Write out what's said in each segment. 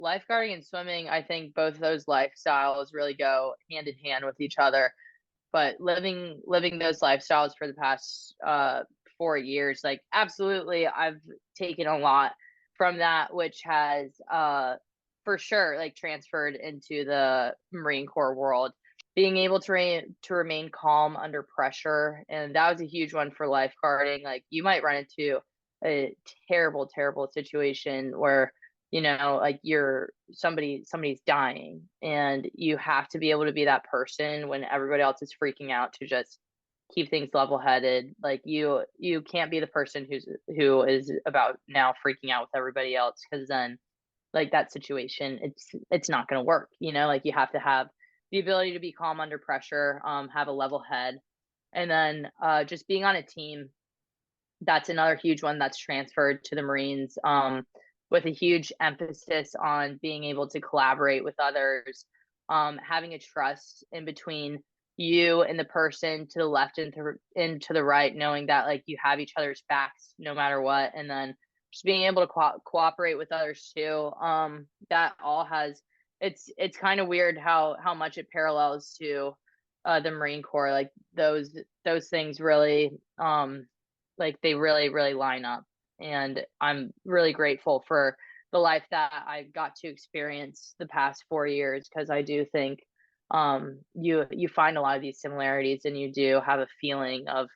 lifeguarding and swimming, I think both of those lifestyles really go hand in hand with each other. But living those lifestyles for the past 4 years, like absolutely, I've taken a lot from that, which has for sure like transferred into the Marine Corps world. Being able to remain calm under pressure, and that was a huge one for lifeguarding. Like you might run into a terrible situation where like somebody's dying, and you have to be able to be that person when everybody else is freaking out to just keep things level headed. Like you can't be the person who is about now freaking out with everybody else, because then like that situation, it's not going to work. Like you have to have the ability to be calm under pressure, have a level head, and then just being on a team. That's another huge one that's transferred to the Marines, with a huge emphasis on being able to collaborate with others, having a trust in between you and the person to the left and to the right, knowing that like you have each other's backs no matter what, and then just being able to cooperate with others too. That all has it's kind of weird how much it parallels to the Marine Corps. Like those things really like they really line up, and I'm really grateful for the life that I got to experience the past 4 years, because I do think you find a lot of these similarities, and you do have a feeling of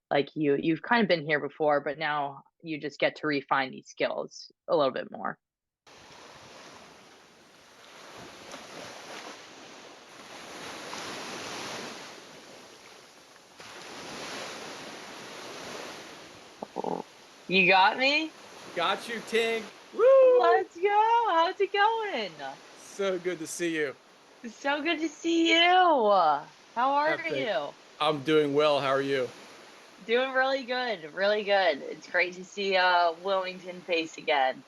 like you've kind of been here before, but now you just get to refine these skills a little bit more. You got me? Got you, Tink. Woo! Let's go. How's it going? So good to see you. So good to see you. How are Epic. you? I'm doing well. How are you? Doing really good, really good. It's great to see Wilmington face again.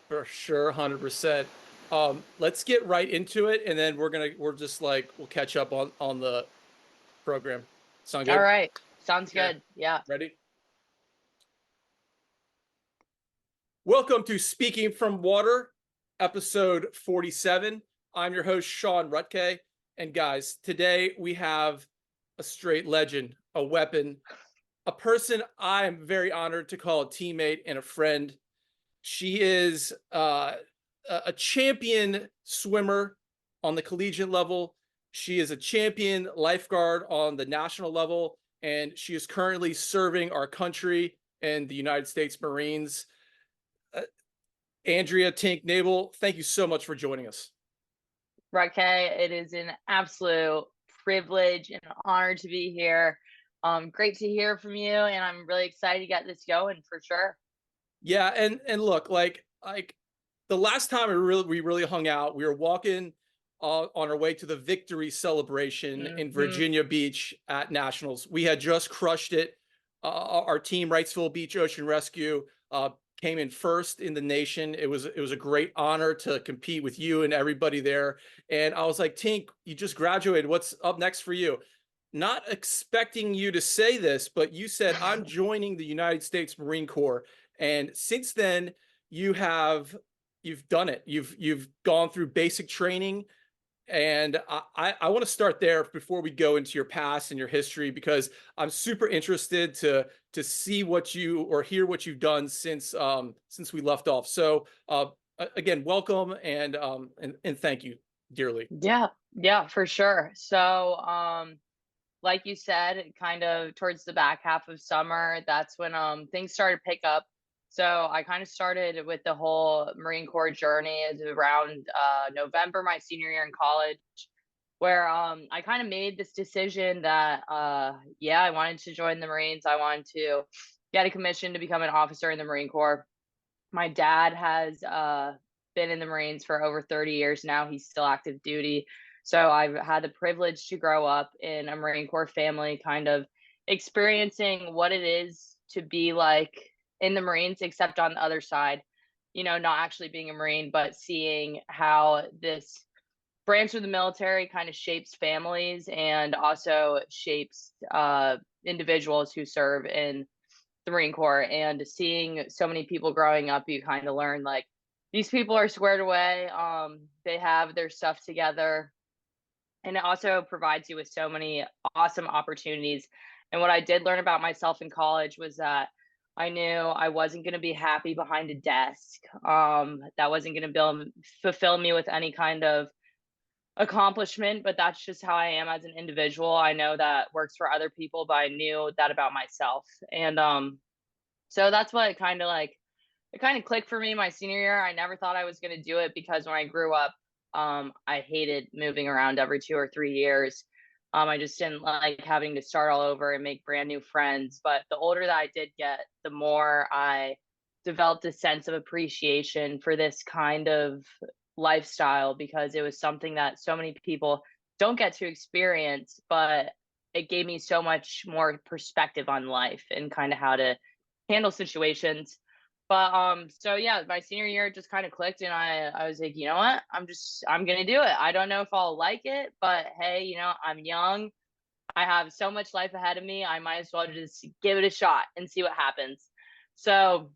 For sure, 100%. Let's get right into it, and then we'll catch up on the program. Sound All good? right. Sounds Okay. good. Yeah. Ready? Welcome to Speaking from Water, episode 47. I'm your host, Sean Rutke. And guys, today we have a straight legend, a weapon, a person I am very honored to call a teammate and a friend. She is a champion swimmer on the collegiate level. She is a champion lifeguard on the national level, and she is currently serving our country in the United States Marines. Andrea, Tink, Niebel, thank you so much for joining us. Rutke, it is an absolute privilege and honor to be here. Great to hear from you, and I'm really excited to get this going for sure. Yeah, and look, like the last time we really hung out, we were walking on our way to the victory celebration in Virginia Beach at Nationals. We had just crushed it. Our team, Wrightsville Beach Ocean Rescue, came in first in the nation. It was a great honor to compete with you and everybody there. And I was like, Tink, you just graduated. What's up next for you? Not expecting you to say this, but you said, I'm joining the United States Marine Corps. And since then, you've done it. You've gone through basic training. And I want to start there before we go into your past and your history, because I'm super interested to see what you or hear what you've done since we left off. So again, welcome and thank you dearly. Yeah, for sure. So like you said, kind of towards the back half of summer, that's when things started to pick up. So I kind of started with the whole Marine Corps journey is around November, my senior year in college, where I kind of made this decision that yeah, I wanted to join the Marines. I wanted to get a commission to become an officer in the Marine Corps. My dad has been in the Marines for over 30 years now. He's still active duty. So I've had the privilege to grow up in a Marine Corps family, kind of experiencing what it is to be like in the Marines, except on the other side, not actually being a Marine, but seeing how this branch of the military kind of shapes families and also shapes individuals who serve in the Marine Corps. And seeing so many people growing up, you kind of learn like these people are squared away. They have their stuff together, and it also provides you with so many awesome opportunities. And what I did learn about myself in college was that I knew I wasn't going to be happy behind a desk. That wasn't going to fulfill me with any kind of accomplishment, but that's just how I am as an individual. I know that works for other people, but I knew that about myself. And so that's what it kind of clicked for me my senior year. I never thought I was going to do it because when I grew up, I hated moving around every 2 or 3 years. I just didn't like having to start all over and make brand new friends. But the older that I did get, the more I developed a sense of appreciation for this kind of lifestyle, because it was something that so many people don't get to experience, but it gave me so much more perspective on life and kind of how to handle situations. But so yeah, my senior year just kind of clicked, and I was like, you know what? I'm gonna do it. I don't know if I'll like it, but hey, I'm young. I have so much life ahead of me. I might as well just give it a shot and see what happens. So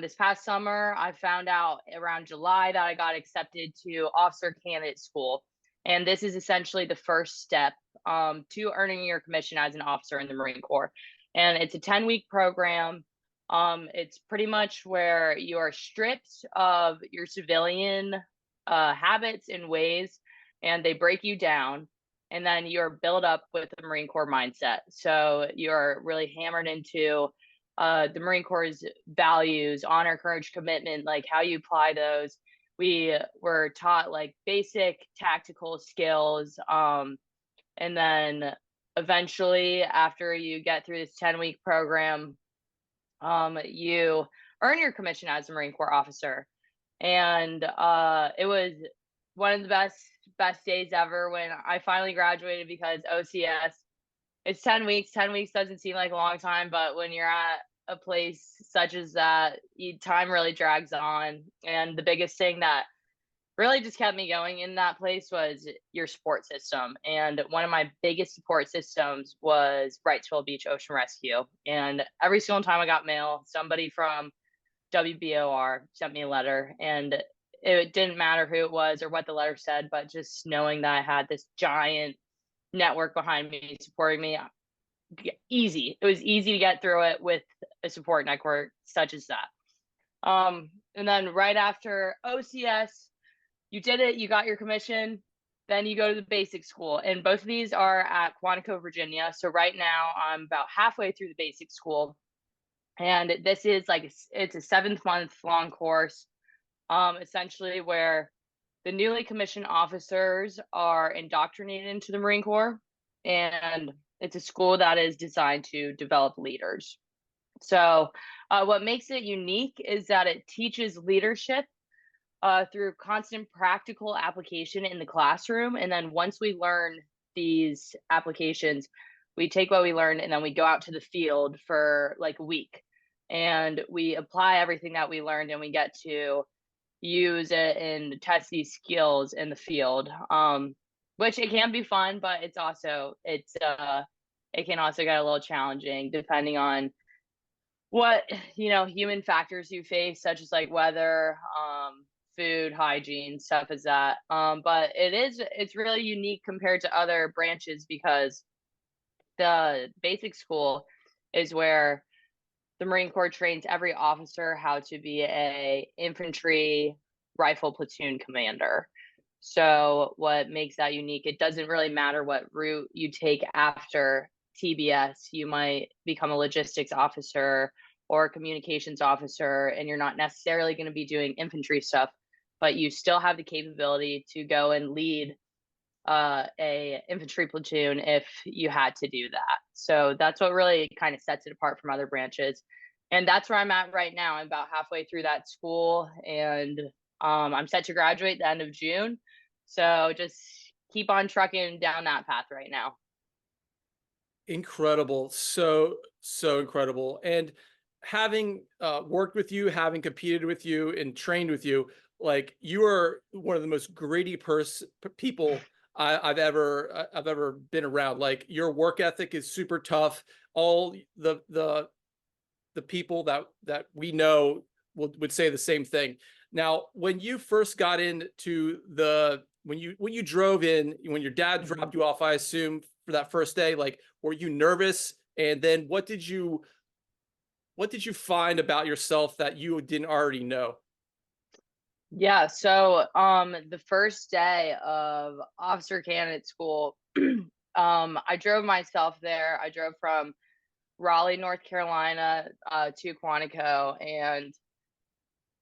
this past summer, I found out around July that I got accepted to officer candidate school. And this is essentially the first step to earning your commission as an officer in the Marine Corps. And it's a 10-week program. It's pretty much where you are stripped of your civilian habits and ways, and they break you down. And then you're built up with the Marine Corps mindset. So you're really hammered into the Marine Corps' values, honor, courage, commitment, like how you apply those. We were taught like basic tactical skills. And then eventually, after you get through this 10-week program, you earn your commission as a Marine Corps officer. And it was one of the best days ever when I finally graduated, because OCS, it's 10 weeks. 10 weeks doesn't seem like a long time, but when you're at a place such as that, time really drags on. And the biggest thing that really just kept me going in that place was your support system. And one of my biggest support systems was Wrightsville Beach Ocean Rescue. And every single time I got mail, somebody from WBOR sent me a letter, and it didn't matter who it was or what the letter said, but just knowing that I had this giant network behind me supporting me, easy. It was easy to get through it with a support network such as that. And then right after OCS, you did it, you got your commission, then you go to the basic school. And both of these are at Quantico, Virginia. So right now I'm about halfway through the basic school. And this is it's a 7-month long course, essentially where the newly commissioned officers are indoctrinated into the Marine Corps. And it's a school that is designed to develop leaders. So what makes it unique is that it teaches leadership through constant practical application in the classroom. And then once we learn these applications, we take what we learned and then we go out to the field for like a week. And we apply everything that we learned, and we get to use it and test these skills in the field. Which it can be fun, but it can also get a little challenging depending on what human factors you face, such as like weather, food, hygiene, stuff as that. But it's really unique compared to other branches, because the basic school is where the Marine Corps trains every officer how to be a infantry rifle platoon commander. So what makes that unique, it doesn't really matter what route you take after TBS. You might become a logistics officer or a communications officer, and you're not necessarily going to be doing infantry stuff, but you still have the capability to go and lead a infantry platoon if you had to do that. So that's what really kind of sets it apart from other branches. And that's where I'm at right now. I'm about halfway through that school, and I'm set to graduate the end of June. So just keep on trucking down that path right now. Incredible. So incredible. And having worked with you, having competed with you and trained with you, like, you are one of the most gritty people I've ever been around. Like, your work ethic is super tough. All the people that we know would say the same thing. Now, when you first got into when you drove in, when your dad dropped you off, I assume for that first day, like, were you nervous? And then what did you find about yourself that you didn't already know? Yeah, so the first day of officer candidate school, I drove myself there. I drove from Raleigh, North Carolina, to Quantico, and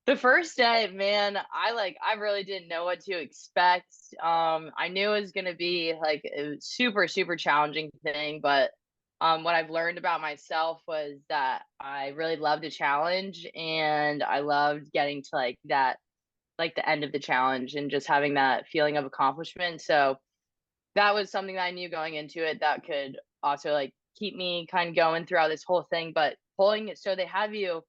the first day, man, I really didn't know what to expect. I knew it was gonna be like a super, super challenging thing, but what I've learned about myself was that I really loved a challenge, and I loved getting to like the end of the challenge and just having that feeling of accomplishment. So that was something that I knew going into it that could also like keep me kind of going throughout this whole thing. But pulling it, so they have you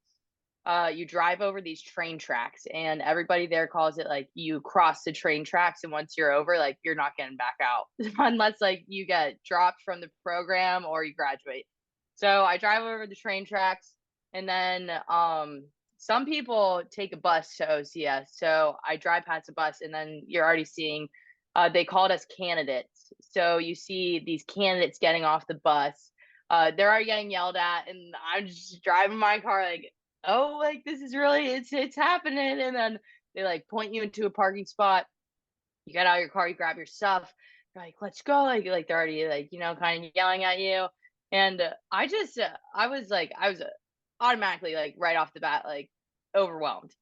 you drive over these train tracks, and everybody there calls it like you cross the train tracks, and once you're over, like you're not getting back out unless like you get dropped from the program or you graduate. So I drive over the train tracks, and then some people take a bus to OCS. So I drive past a bus, and then you're already seeing they called us candidates. So you see these candidates getting off the bus. They're already getting yelled at, and I'm just driving my car like, oh, like this is really it's happening. And then they like point you into a parking spot. You get out of your car, you grab your stuff. You're like, let's go. Like they're already like, you know, kind of yelling at you. And I was automatically like right off the bat, like overwhelmed.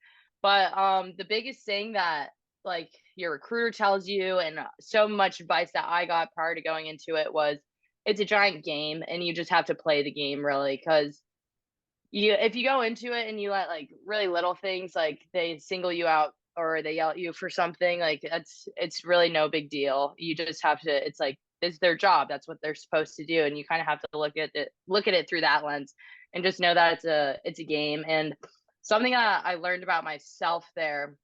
But the biggest thing that like your recruiter tells you, and so much advice that I got prior to going into it was it's a giant game and you just have to play the game really, because if you go into it and you let like really little things like they single you out or they yell at you for something, like it's really no big deal. You just have to, it's like it's their job. That's what they're supposed to do. And you kind of have to look at it through that lens and just know that it's a game. And something I learned about myself there,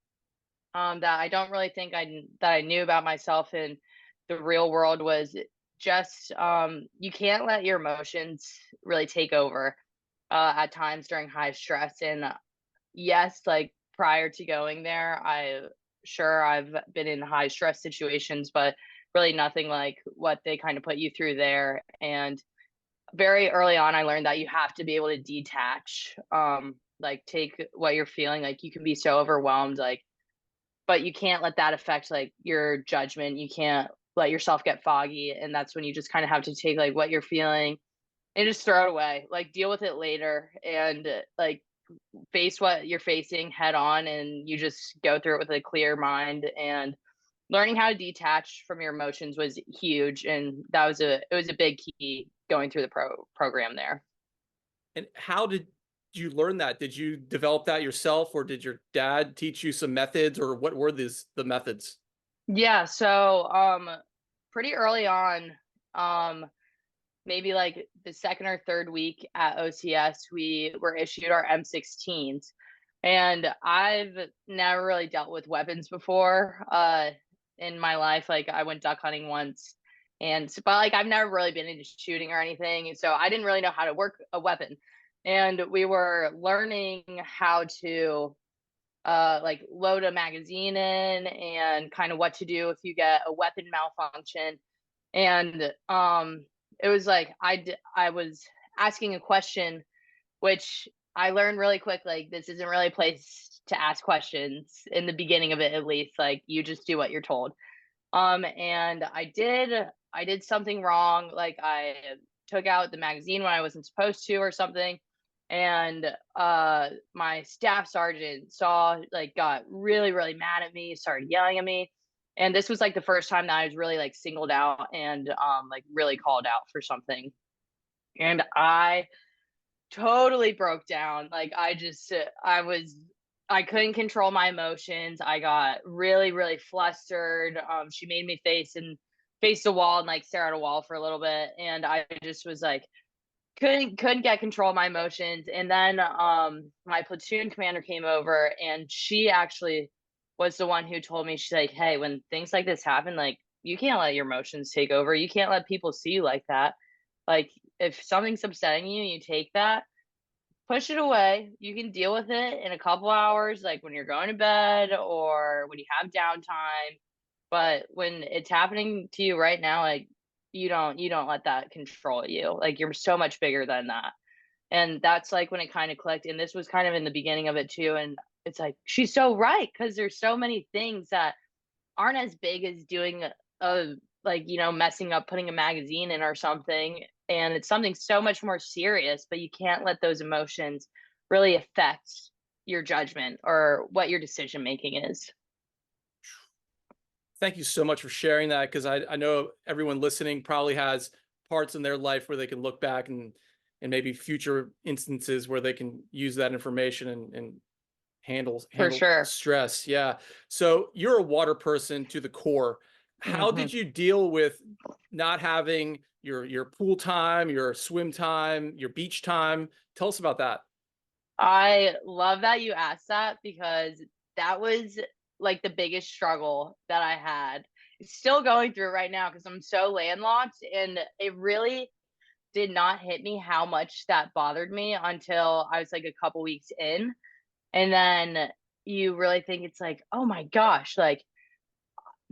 that I don't really think that I knew about myself in the real world was just you can't let your emotions really take over at times during high stress. And yes, like prior to going there, I've been in high stress situations, but really nothing like what they kind of put you through there. And very early on, I learned that you have to be able to detach, like take what you're feeling. Like you can be so overwhelmed, like, but you can't let that affect like your judgment. You can't let yourself get foggy. And that's when you just kind of have to take like what you're feeling and just throw it away, like deal with it later, and like face what you're facing head on, and you just go through it with a clear mind. And learning how to detach from your emotions was huge, and it was a big key going through the program there. And how did you learn that? Did you develop that yourself, or did your dad teach you some methods, or what were the methods? Yeah, so pretty early on, maybe like the second or third week at OCS, we were issued our M16s. And I've never really dealt with weapons before in my life. Like I went duck hunting once, but like I've never really been into shooting or anything. So I didn't really know how to work a weapon. And we were learning how to like load a magazine in and kind of what to do if you get a weapon malfunction. And it was like I was asking a question, which I learned really quick, like this isn't really a place to ask questions in the beginning of it, at least. Like you just do what you're told. And I did something wrong, like I took out the magazine when I wasn't supposed to or something. And my staff sergeant saw, like got really, really mad at me, started yelling at me. And this was like the first time that I was really like singled out and like really called out for something. And I totally broke down. Like I couldn't control my emotions. I got really, really flustered. She made me face the wall and like stare at a wall for a little bit. And I just was like, couldn't get control of my emotions. And then my platoon commander came over, and she actually was the one who told me, she's like, hey, when things like this happen, like you can't let your emotions take over. You can't let people see you like that. Like if something's upsetting you, you take that, push it away. You can deal with it in a couple hours, like when you're going to bed or when you have downtime. But when it's happening to you right now, like you don't let that control you. Like you're so much bigger than that. And that's like when it kind of clicked. And this was kind of in the beginning of it too. And it's like she's so right, because there's so many things that aren't as big as doing a like, messing up putting a magazine in or something, and it's something so much more serious, but you can't let those emotions really affect your judgment or what your decision making is. Thank you so much for sharing that, because I know everyone listening probably has parts in their life where they can look back and maybe future instances where they can use that information and handle For sure. stress. Yeah. So you're a water person to the core. How Hmm. did you deal with not having your pool time, your swim time, your beach time? Tell us about that. I love that you asked that, because that was like the biggest struggle that I had. It's still going through right now because I'm so landlocked, and it really did not hit me how much that bothered me until I was like a couple weeks in. And then you really think it's like, oh my gosh, like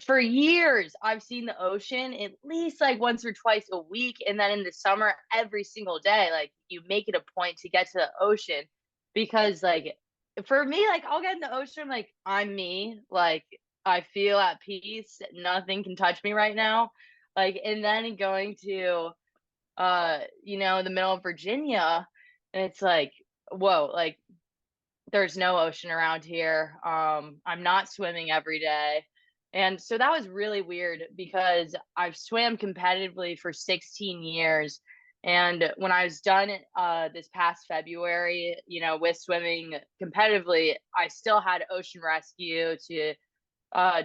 for years I've seen the ocean at least like once or twice a week. And then in the summer, every single day, like you make it a point to get to the ocean, because like for me, like I'll get in the ocean, like I'm me, like I feel at peace, nothing can touch me right now. Like, and then going to the middle of Virginia, and it's like, whoa, like there's no ocean around here. I'm not swimming every day. And so that was really weird, because I've swam competitively for 16 years. And when I was done this past February, with swimming competitively, I still had ocean rescue to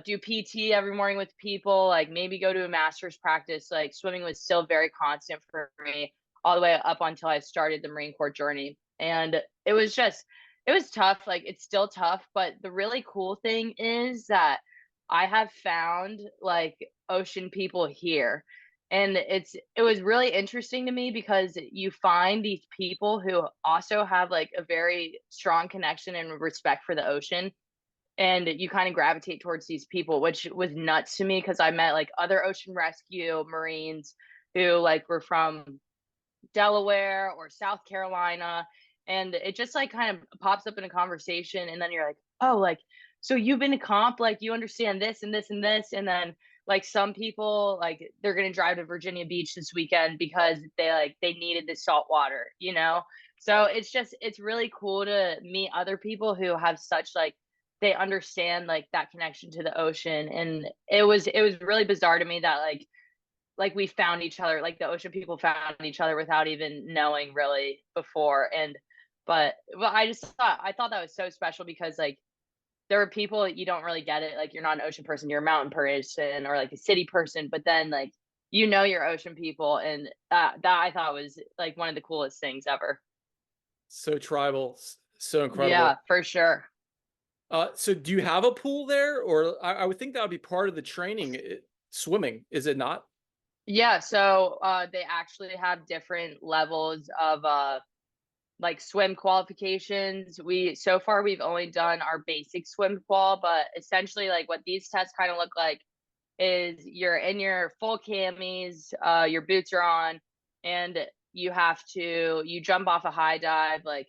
do PT every morning with people, like maybe go to a master's practice. Like swimming was still very constant for me all the way up until I started the Marine Corps journey. And it was tough. Like it's still tough. But the really cool thing is that I have found like ocean people here. And it was really interesting to me, because you find these people who also have like a very strong connection and respect for the ocean, and you kind of gravitate towards these people, which was nuts to me, because I met like other ocean rescue Marines who like were from Delaware or South Carolina, and it just like kind of pops up in a conversation, and then you're like, oh, like so you've been to comp, like you understand this and this and this. And then like some people, like they're gonna drive to Virginia Beach this weekend because they needed the salt water. So it's really cool to meet other people who have such like they understand like that connection to the ocean. And it was really bizarre to me that like we found each other, like the ocean people found each other without even knowing really before. And but I thought that was so special, because like there are people that you don't really get it, like you're not an ocean person, you're a mountain person or like a city person, but then like you're ocean people. And that I thought was like one of the coolest things ever. So tribal, so Yeah, incredible. for sure. So do you have a pool there, or I would think that would be part of the training, swimming, is it not? Yeah, so they actually have different levels of like swim qualifications. So far we've only done our basic swim qual, but essentially like what these tests kind of look like is you're in your full camis, your boots are on, and you jump off a high dive, like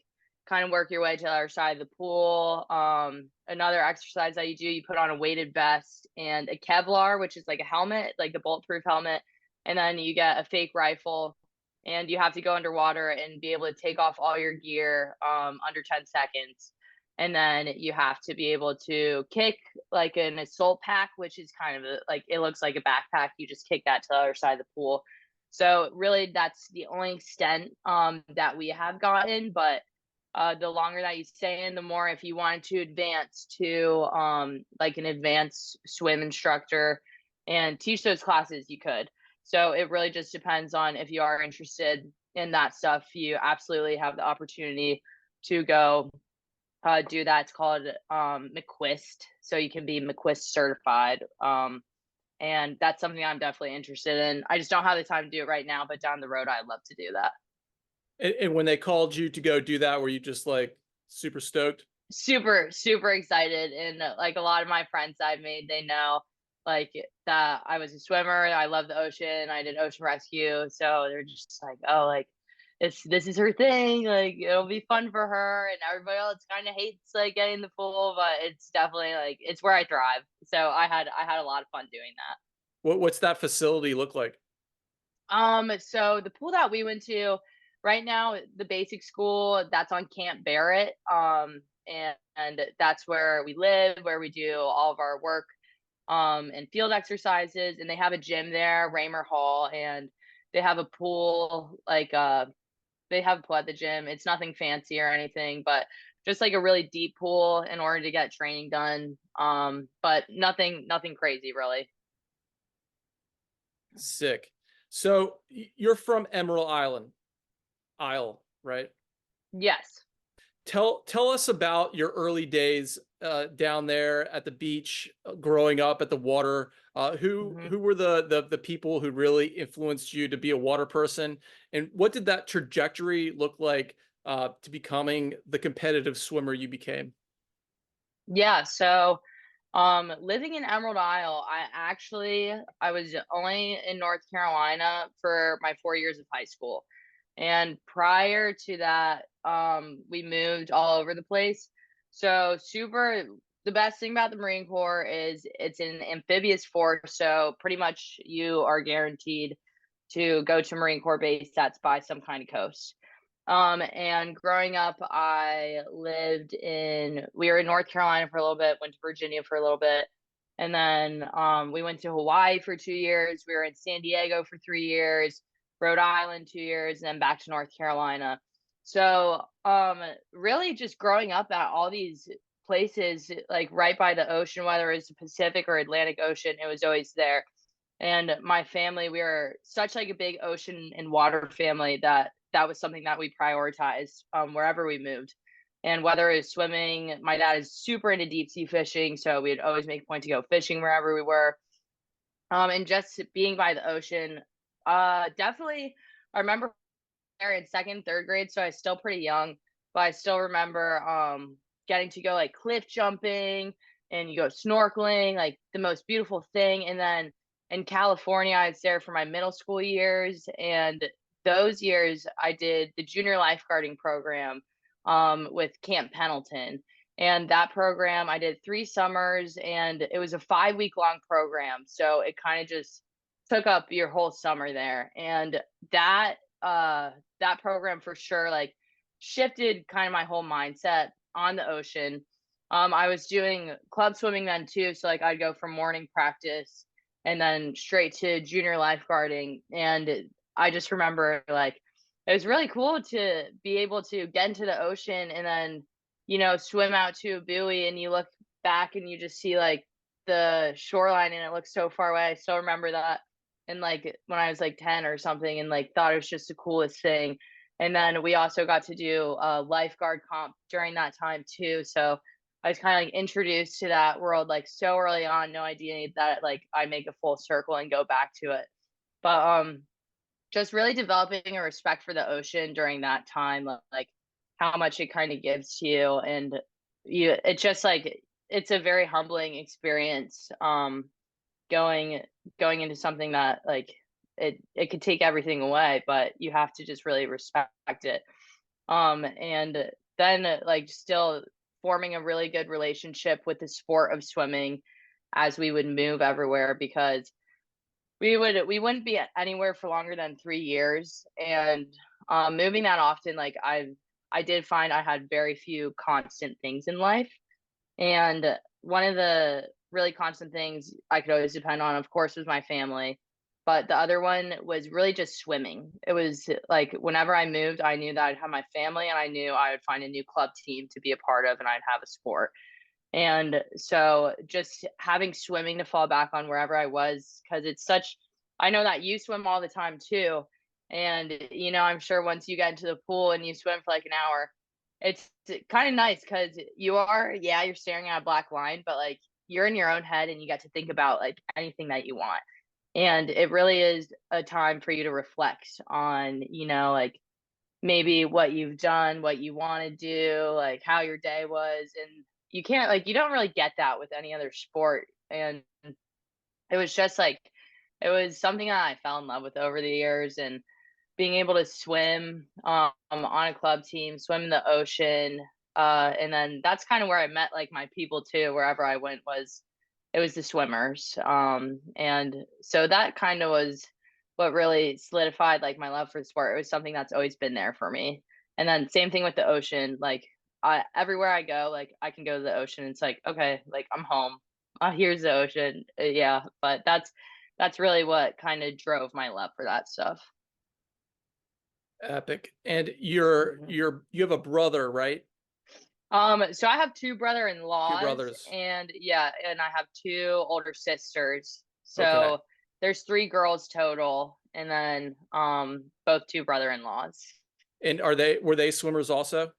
kind of work your way to the other side of the pool. Another exercise that you do, you put on a weighted vest and a Kevlar, which is like a helmet, like the bulletproof helmet, and then you get a fake rifle, and you have to go underwater and be able to take off all your gear under 10 seconds. And then you have to be able to kick like an assault pack, which is kind of like it looks like a backpack. You just kick that to the other side of the pool. So really, that's the only extent that we have gotten. But the longer that you stay in, the more if you wanted to advance to like an advanced swim instructor and teach those classes, you could. So it really just depends on if you are interested in that stuff. You absolutely have the opportunity to go do that. It's called McQuist, so you can be McQuist certified. And that's something I'm definitely interested in. I just don't have the time to do it right now, but down the road, I'd love to do that. And when they called you to go do that, were you just like super stoked? Super excited. And like a lot of my friends I've made, they know like that I was a swimmer. I love the ocean. I did ocean rescue. So they're just like, oh, like this is her thing. Like it'll be fun for her. And everybody else kind of hates like getting in the pool, but it's definitely like it's where I thrive. So I had a lot of fun doing that. What's that facility look like? So the pool that we went to right now, the basic school that's on Camp Barrett. And that's where we live, where we do all of our work, and field exercises. And they have a gym there, Raymer Hall, and they have a pool, they have a pool at the gym. It's nothing fancy or anything, but just like a really deep pool in order to get training done. But nothing crazy really. Sick. So you're from Emerald Isle, right? Yes. Tell us about your early days down there at the beach, growing up at the water. Who were the people who really influenced you to be a water person, and what did that trajectory look like to becoming the competitive swimmer you became? Yeah, so living in Emerald Isle, I was only in North Carolina for my 4 years of high school. And prior to that, we moved all over the place. So the best thing about the Marine Corps is it's an amphibious force, so pretty much you are guaranteed to go to Marine Corps base that's by some kind of coast. And growing up, we were in North Carolina for a little bit, went to Virginia for a little bit, and then we went to Hawaii for 2 years. We were in San Diego for 3 years, Rhode Island 2 years, and then back to North Carolina. So really just growing up at all these places, like right by the ocean, whether it's the Pacific or Atlantic Ocean, it was always there. And my family, we were such like a big ocean and water family that was something that we prioritized wherever we moved. And whether it was swimming, my dad is super into deep sea fishing, so we'd always make a point to go fishing wherever we were. And just being by the ocean, definitely. I remember there in second, third grade, so I was still pretty young, but I still remember getting to go like cliff jumping and you go snorkeling, like the most beautiful thing. And then in California, I was there for my middle school years, and those years I did the junior lifeguarding program with Camp Pendleton. And that program I did 3 summers, and it was a 5 week long program. So it kind of just took up your whole summer there. And that program for sure like shifted kind of my whole mindset on the ocean. I was doing club swimming then too, so like I'd go from morning practice and then straight to junior lifeguarding. And I just remember like it was really cool to be able to get into the ocean and then, swim out to a buoy and you look back and you just see like the shoreline and it looks so far away. I still remember that. And like when I was like 10 or something and like thought it was just the coolest thing. And then we also got to do a lifeguard comp during that time too. So I was kind of like introduced to that world like so early on, no idea that like I make a full circle and go back to it. But just really developing a respect for the ocean during that time, like how much it kind of gives to you. And it's just like it's a very humbling experience going into something that like it could take everything away, but you have to just really respect it. And then like still forming a really good relationship with the sport of swimming as we would move everywhere, because we wouldn't be anywhere for longer than 3 years. And moving that often, like I did find I had very few constant things in life. And one of the really constant things I could always depend on, of course, was my family. But the other one was really just swimming. It was like whenever I moved, I knew that I'd have my family and I knew I would find a new club team to be a part of and I'd have a sport. And so just having swimming to fall back on wherever I was, because I know that you swim all the time too. And, I'm sure once you get into the pool and you swim for like an hour, it's kind of nice because you're staring at a black line, but like you're in your own head and you get to think about like anything that you want. And it really is a time for you to reflect on, like maybe what you've done, what you want to do, like how your day was. And you can't, like, you don't really get that with any other sport. And it was just like, it was something that I fell in love with over the years. And being able to swim on a club team, swim in the ocean, and then that's kind of where I met like my people too. Wherever I went was it was the swimmers, and so that kind of was what really solidified like my love for the sport. It was something that's always been there for me. And then same thing with the ocean. Like everywhere I go, like I can go to the ocean. It's like okay, like I'm home. Here's the ocean. Yeah, but that's really what kind of drove my love for that stuff. Epic. And Mhm. you have a brother, right? So I have 2 Two brother-in-laws brothers. and yeah, and I have 2 older sisters. Okay. So there's 3 girls total and then both 2 brother-in-laws. And were they swimmers also?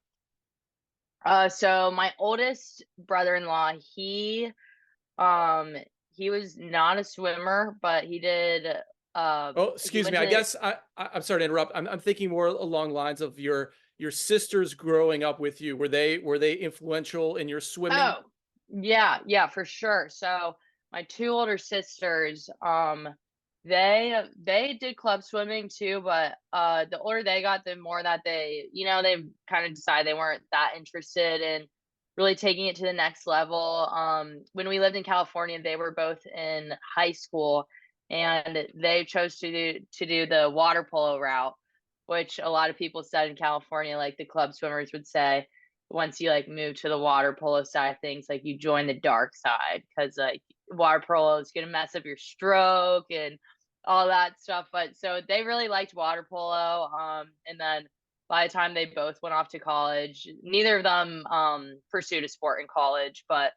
So my oldest brother-in-law, um he was not a swimmer, but Oh, he excuse me. went I to guess I'm sorry to interrupt. I'm thinking more along lines of your sisters growing up with you. Were they influential in your swimming? oh, yeah, yeah, for sure. So my 2 older sisters, they did club swimming too, but the older they got, the more that they kind of decided they weren't that interested in really taking it to the next level. When we lived in California, they were both in high school and they chose to do the water polo route, which a lot of people said in California, like the club swimmers would say once you like move to the water polo side of things, like you join the dark side because like water polo is gonna mess up your stroke and all that stuff. But so they really liked water polo. And then by the time they both went off to college, neither of them pursued a sport in college, but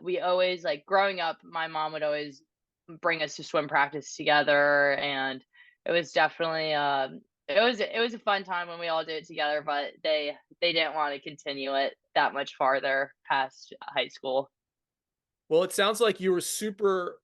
we always like growing up, my mom would always bring us to swim practice together and it was definitely it was a fun time when we all did it together, but they didn't want to continue it that much farther past high school. Well, it sounds like you were super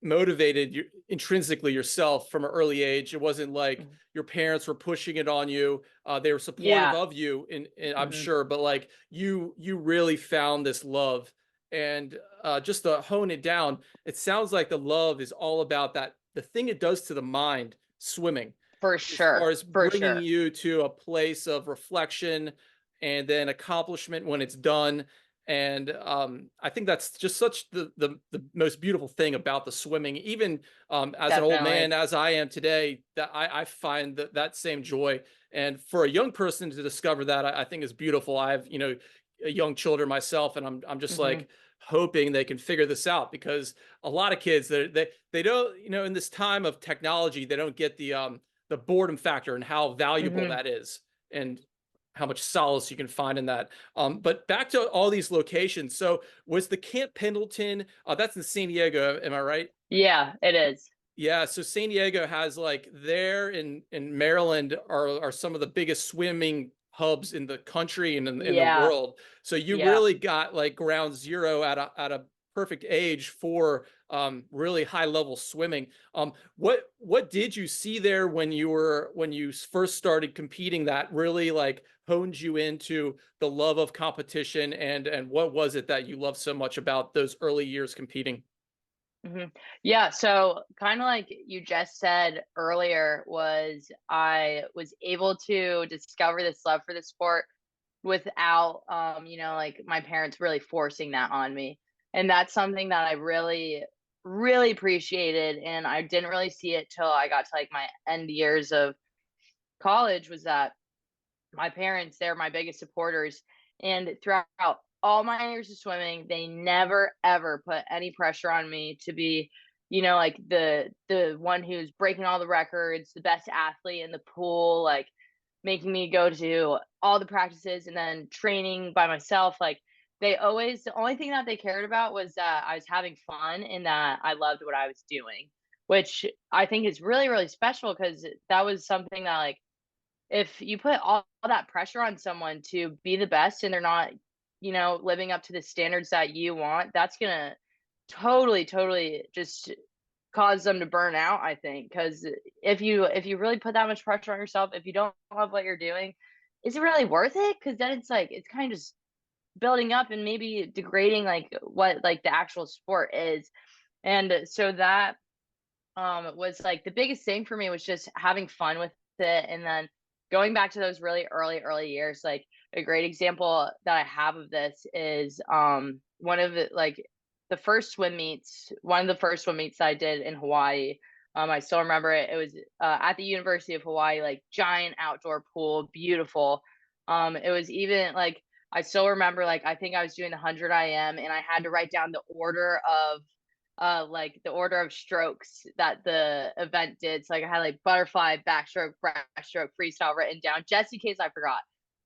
motivated intrinsically yourself from an early age. It wasn't like Mhm. your parents were pushing it on you. They were supportive Yeah. of you, I'm Mhm. sure, but like you really found this love. And just to hone it down, it sounds like the love is all about that the thing it does to the mind, swimming, For as far sure. as For bringing sure. you to a place of reflection and then accomplishment when it's done. And I think that's just such the most beautiful thing about the swimming. Even as an old man, Definitely. as I am today, that I find that same joy. And for a young person to discover that, I think is beautiful. I have young children myself, and I'm just Mhm. like hoping they can figure this out because a lot of kids they don't in this time of technology they don't get the boredom factor and how valuable Mhm. that is and how much solace you can find in that. But back to all these locations. So was the Camp Pendleton? That's in San Diego, am I right? Yeah, it is. Yeah. So San Diego has like there in Maryland are some of the biggest swimming hubs in the country and in the Yeah. world. So you Yeah. really got like ground zero at a perfect age for really high level swimming. What did you see there when you first started competing that really like honed you into the love of competition and what was it that you loved so much about those early years competing? Mhm. Yeah, so kinda like you just said earlier was I was able to discover this love for the sport without, like my parents really forcing that on me. And that's something that I really, really appreciated. And I didn't really see it till I got to like my end years of college was that my parents, they're my biggest supporters. And throughout all my years of swimming, they never ever put any pressure on me to be, like the one who's breaking all the records, the best athlete in the pool, like making me go to all the practices and then training by myself. Like the only thing that they cared about was that I was having fun and that I loved what I was doing, which I think is really, really special because that was something that like if you put all that pressure on someone to be the best and they're not, living up to the standards that you want, that's gonna totally, totally just cause them to burn out, I think, because if you really put that much pressure on yourself, if you don't love what you're doing, is it really worth it? Because then it's like it's kind of just building up and maybe degrading like what like the actual sport is. And so that was like the biggest thing for me was just having fun with it. And then going back to those really early years, like a great example that I have of this is one of the like the first swim meets, one of the first swim meets I did in Hawaii. I still remember it. It was at the University of Hawaii, like giant outdoor pool, beautiful. It was even like I still remember like I think I was doing the 100 IM and I had to write down the order of like the order of strokes that the event did. So like I had like butterfly, backstroke, breaststroke, freestyle written down just in case I forgot.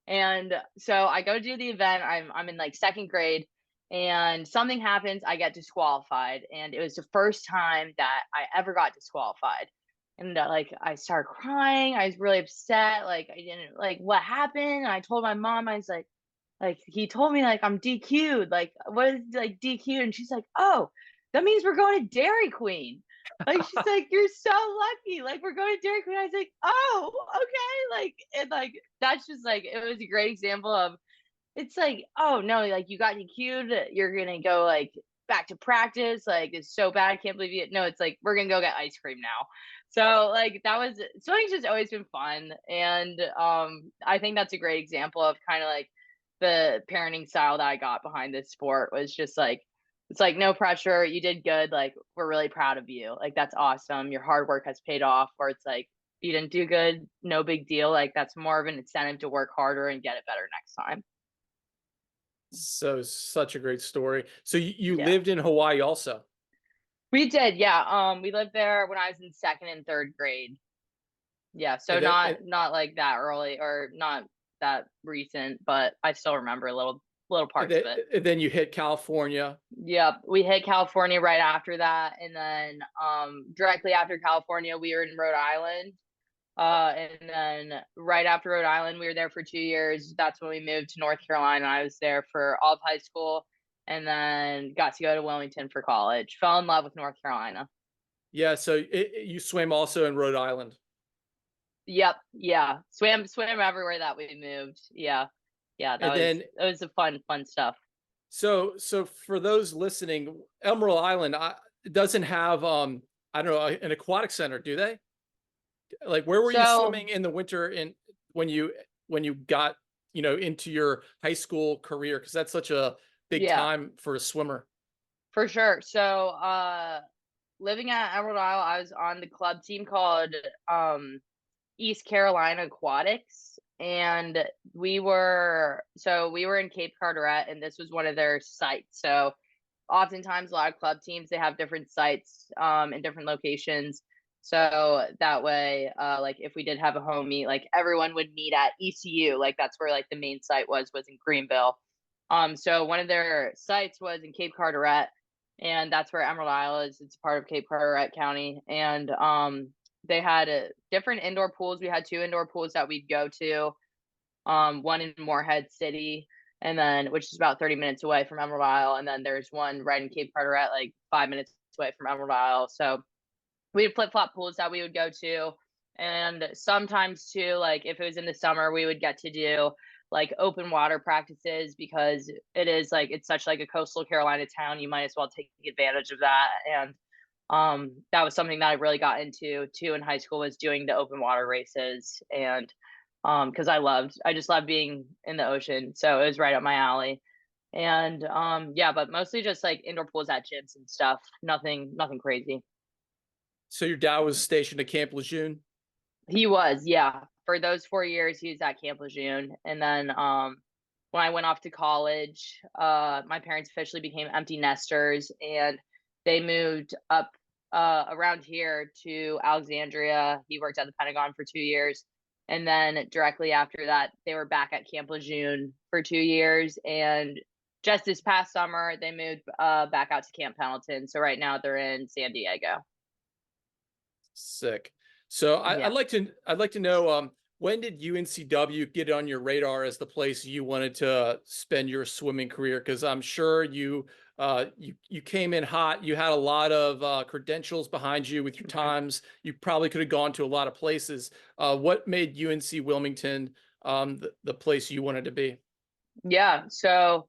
And so I go do the event. I'm in like second grade and something happens, I get disqualified. And it was the first time that I ever got disqualified. And like I started crying. I was really upset. Like I didn't like what happened. And I told my mom, I was like he told me like I'm DQ'd. Like what is like DQ? And she's like, oh, that means we're going to Dairy Queen. Like she's like, you're so lucky. Like we're going to Dairy Queen. I was like, oh, okay. Like and like that's just like it was a great example of it's like, oh no, like you got DQ'd. You're gonna go like back to practice. Like it's so bad. I can't believe you. No, it's like we're gonna go get ice cream now. So like that was swimming's just always been fun. And I think that's a great example of kind of like the parenting style that I got behind this sport was just like it's like no pressure, you did good, like we're really proud of you. Like that's awesome. Your hard work has paid off. Or it's like you didn't do good, no big deal. Like that's more of an incentive to work harder and get it better next time. So such a great story. So you Yeah. lived in Hawaii also. We did, yeah. We lived there when I was in second and third grade. Yeah, so And then not like that early or not that recent, but I still remember little parts of it. and then you hit California. Yep, we hit California right after that, and then directly after California, we were in Rhode Island. And then right after Rhode Island, we were there for 2 years. That's when we moved to North Carolina. I was there for all of high school, and then got to go to Wilmington for college. Fell in love with North Carolina. Yeah, so you swam also in Rhode Island. Yep, yeah, swam everywhere that we moved. Yeah, yeah, And then it was a fun stuff. so for those listening, Emerald Island it doesn't have I don't know an aquatic center, do they? Like where were you So swimming in the winter in when you got, into your high school career? Because that's such a big yeah, time for a swimmer. for sure. So living at Emerald Isle, I was on the club team called East Carolina Aquatics, and we were in Cape Carteret, and this was one of their sites. So oftentimes a lot of club teams, they have different sites in different locations. So that way, like if we did have a home meet, like everyone would meet at ECU. Like that's where like the main site was in Greenville. So one of their sites was in Cape Carteret, and that's where Emerald Isle is. It's part of Cape Carteret County, and they had different indoor pools. We had two indoor pools that we'd go to. One in Morehead City, and then which is about 30 minutes away from Emerald Isle, and then there's one right in Cape Carteret, like 5 minutes away from Emerald Isle. So we had flip-flop pools that we would go to, and sometimes too, like if it was in the summer, we would get to do like open water practices because it is like it's such like a coastal Carolina town. You might as well take advantage of that. And that was something that I really got into too in high school, was doing the open water races. And because I just loved being in the ocean, so it was right up my alley. And yeah, but mostly just like indoor pools at gyms and stuff. Nothing crazy. So your dad was stationed at Camp Lejeune? He was, yeah. For those 4 years, he was at Camp Lejeune. And then when I went off to college, my parents officially became empty nesters, and they moved up around here to Alexandria. He worked at the Pentagon for 2 years. And then directly after that, they were back at Camp Lejeune for 2 years. And just this past summer, they moved back out to Camp Pendleton. So right now they're in San Diego. Sick. So Yeah. I'd like to know when did UNCW get on your radar as the place you wanted to spend your swimming career? Because I'm sure you You came in hot. You had a lot of credentials behind you with your times. You probably could have gone to a lot of places. What made UNC Wilmington the place you wanted to be? Yeah, so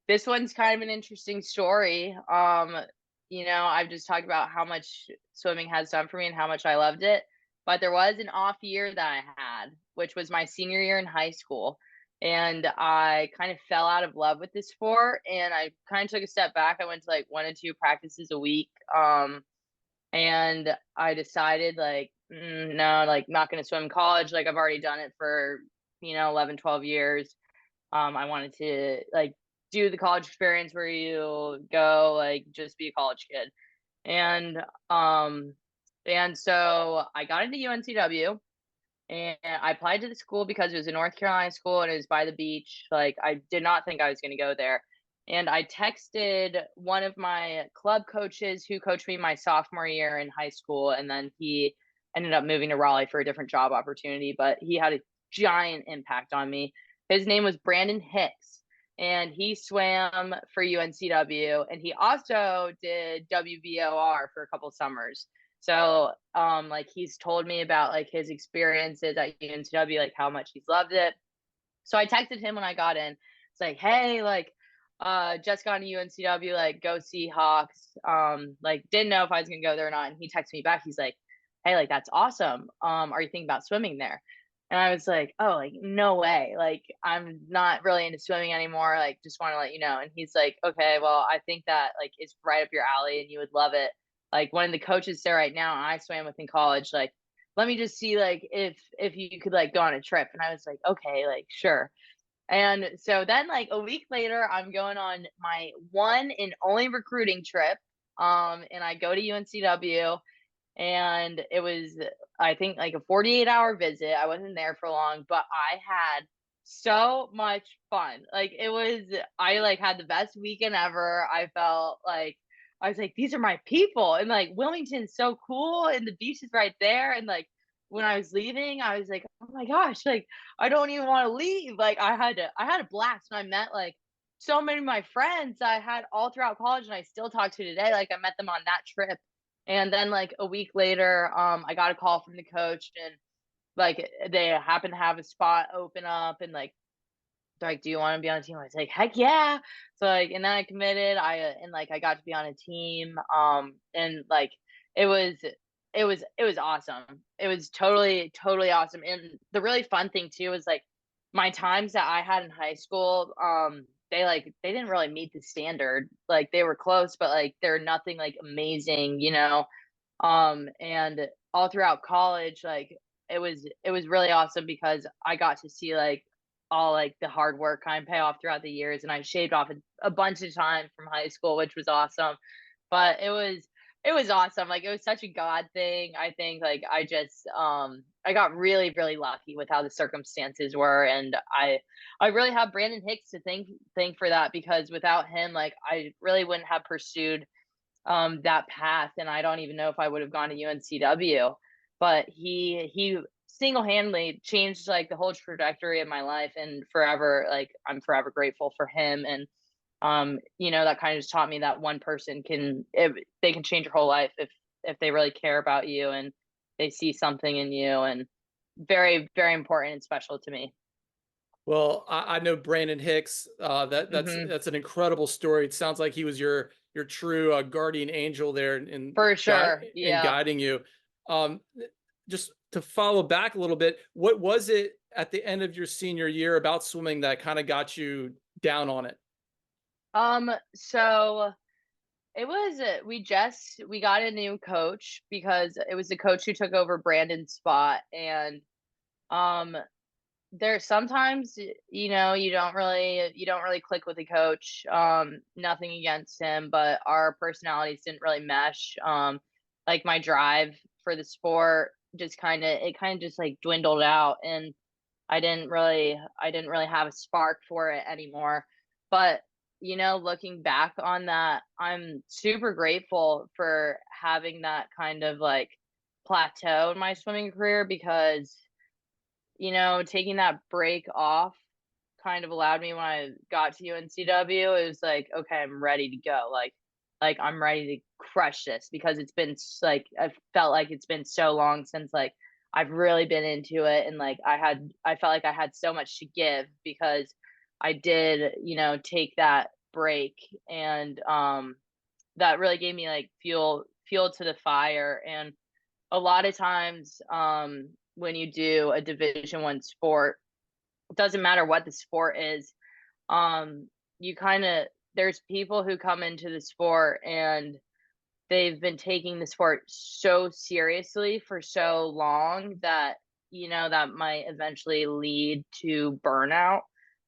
this one's kind of an interesting story. I've just talked about how much swimming has done for me and how much I loved it. But there was an off year that I had, which was my senior year in high school. And I kind of fell out of love with the sport and I kind of took a step back. I went to like 1 to 2 practices a week. And I decided like, no, like not going to swim in college. Like I've already done it for, 11, 12 years. I wanted to like do the college experience where you go like just be a college kid. And so I got into UNCW and I applied to the school because it was a North Carolina school and it was by the beach. Like I did not think I was going to go there. And I texted one of my club coaches who coached me my sophomore year in high school and then he ended up moving to Raleigh for a different job opportunity, but he had a giant impact on me. His name was Brandon Hicks, and he swam for UNCW, and he also did WBOR for a couple summers. So, like he's told me about like his experiences at UNCW, like how much he's loved it. So I texted him when I got in. It's like, hey, like, just got to UNCW, like, go Seahawks. Like, didn't know if I was gonna go there or not. And he texted me back. He's like, hey, like, that's awesome. Are you thinking about swimming there? And I was like, oh, like, no way. Like, I'm not really into swimming anymore. Like, just want to let you know. And he's like, okay, well, I think that like it's right up your alley and you would love it. Like one of the coaches there right now, I swam with in college, like, let me just see like if you could like go on a trip. And I was like, okay, like sure. And so then like a week later, I'm going on my one and only recruiting trip. And I go to UNCW and it was I think like a 48-hour visit. I wasn't there for long, but I had so much fun. Like it was I like had the best weekend ever. I felt like I was like, these are my people. And like Wilmington's so cool and the beach is right there. And like when I was leaving, I was like, oh my gosh, like I don't even want to leave. Like I had a blast and I met like so many of my friends I had all throughout college and I still talk to today. Like I met them on that trip. And then like a week later, I got a call from the coach and like they happened to have a spot open up and like they're like, do you want to be on a team? I was like, heck yeah. So like, and then I committed. And like I got to be on a team. And like it was it was awesome. It was totally, totally awesome. And the really fun thing too was like my times that I had in high school, they didn't really meet the standard. Like they were close, but like they're nothing like amazing. And all throughout college, like it was really awesome because I got to see like all like the hard work kind of pay off throughout the years and I shaved off a bunch of time from high school, which was awesome. But it was awesome. Like it was such a God thing. I think like I got really, really lucky with how the circumstances were. And I really have Brandon Hicks to thank for that because without him, like I really wouldn't have pursued that path. And I don't even know if I would have gone to UNCW. But he single-handedly changed like the whole trajectory of my life and forever like I'm forever grateful for him. And that kind of just taught me that one person they can change your whole life if they really care about you and they see something in you. And very, very important and special to me. Well, I know Brandon Hicks. Hmm. That's an incredible story. It sounds like he was your true guardian angel there For sure. in Yeah. guiding you. Um, just to follow back a little bit, what was it at the end of your senior year about swimming that kind of got you down on it? So it was we got a new coach because it was the coach who took over Brandon's spot. And um there's sometimes you don't really click with the coach. Nothing against him, but our personalities didn't really mesh. Like my drive for the sport it kind of just like dwindled out and I didn't really have a spark for it anymore. But looking back on that, I'm super grateful for having that kind of like plateau in my swimming career because taking that break off kind of allowed me when I got to UNCW, it was like, okay, I'm ready to go. Like I'm ready to crush this because it's been like I felt like it's been so long since like I've really been into it, and like I felt like I had so much to give because I did, you know, take that break, and that really gave me like fuel to the fire. And a lot of times when you do a Division 1 sport, it doesn't matter what the sport is, you kind of there's people who come into the sport and they've been taking the sport so seriously for so long that, you know, that might eventually lead to burnout,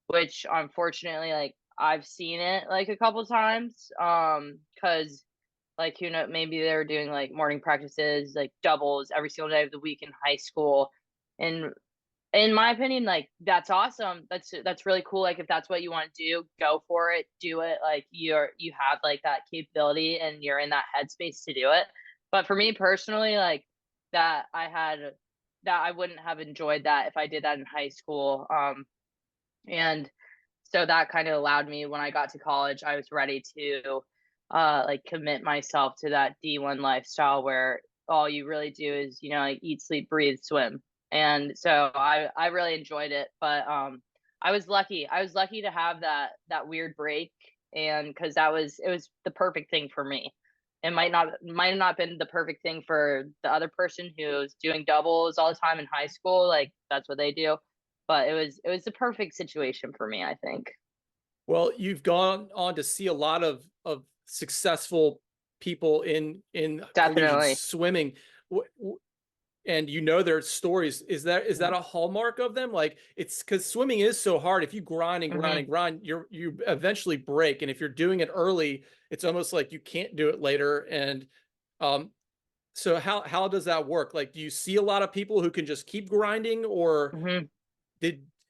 which unfortunately, like, I've seen it like a couple times. Cause like, you know, maybe they were doing like morning practices, like doubles every single day of the week in high school. And in my opinion, like, that's awesome. That's really cool. Like, if that's what you want to do, go for it, do it. Like, you have like that capability and you're in that headspace to do it. But for me personally, like, that I had that I wouldn't have enjoyed that if I did that in high school. And so that kind of allowed me, when I got to college, I was ready to like commit myself to that D1 lifestyle where all you really do is, you know, like eat, sleep, breathe, swim. And so I really enjoyed it. But I was lucky. I was lucky to have that weird break, and because it was the perfect thing for me. It might have not been the perfect thing for the other person who's doing doubles all the time in high school. Like, that's what they do. But it was the perfect situation for me, I think. Well, you've gone on to see a lot of successful people in collegiate Definitely. swimming. And you know their stories. Is that a hallmark of them? Like, it's because swimming is so hard. If you grind and grind Hmm. and grind, you eventually break. And if you're doing it early, it's almost like you can't do it later. And um, so how does that work? Like, do you see a lot of people who can just keep grinding, or Hmm.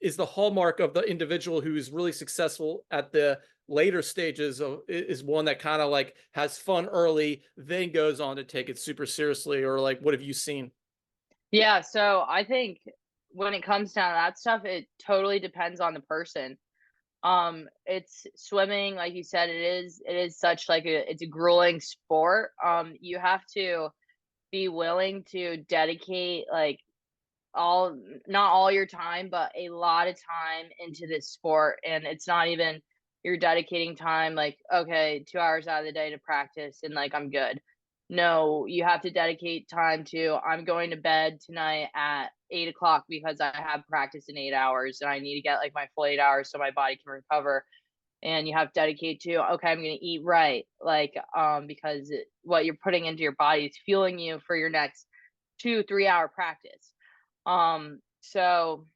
is the hallmark of the individual who's really successful at the later stages of is one that kind of like has fun early, then goes on to take it super seriously? Or like, what have you seen? Yeah, so I think when it comes down to that stuff, it totally depends on the person. It's swimming, like you said, it is such like it's a grueling sport. You have to be willing to dedicate like all not all your time, but a lot of time into this sport. And it's not even you're dedicating time like, okay, 2 hours out of the day to practice and like I'm good. No, you have to dedicate time to I'm going to bed tonight at 8 o'clock because I have practice in 8 hours and I need to get like my full 8 hours so my body can recover. And you have to dedicate to, okay, I'm going to eat right, like because what you're putting into your body is fueling you for your next 2 3 hour practice. So,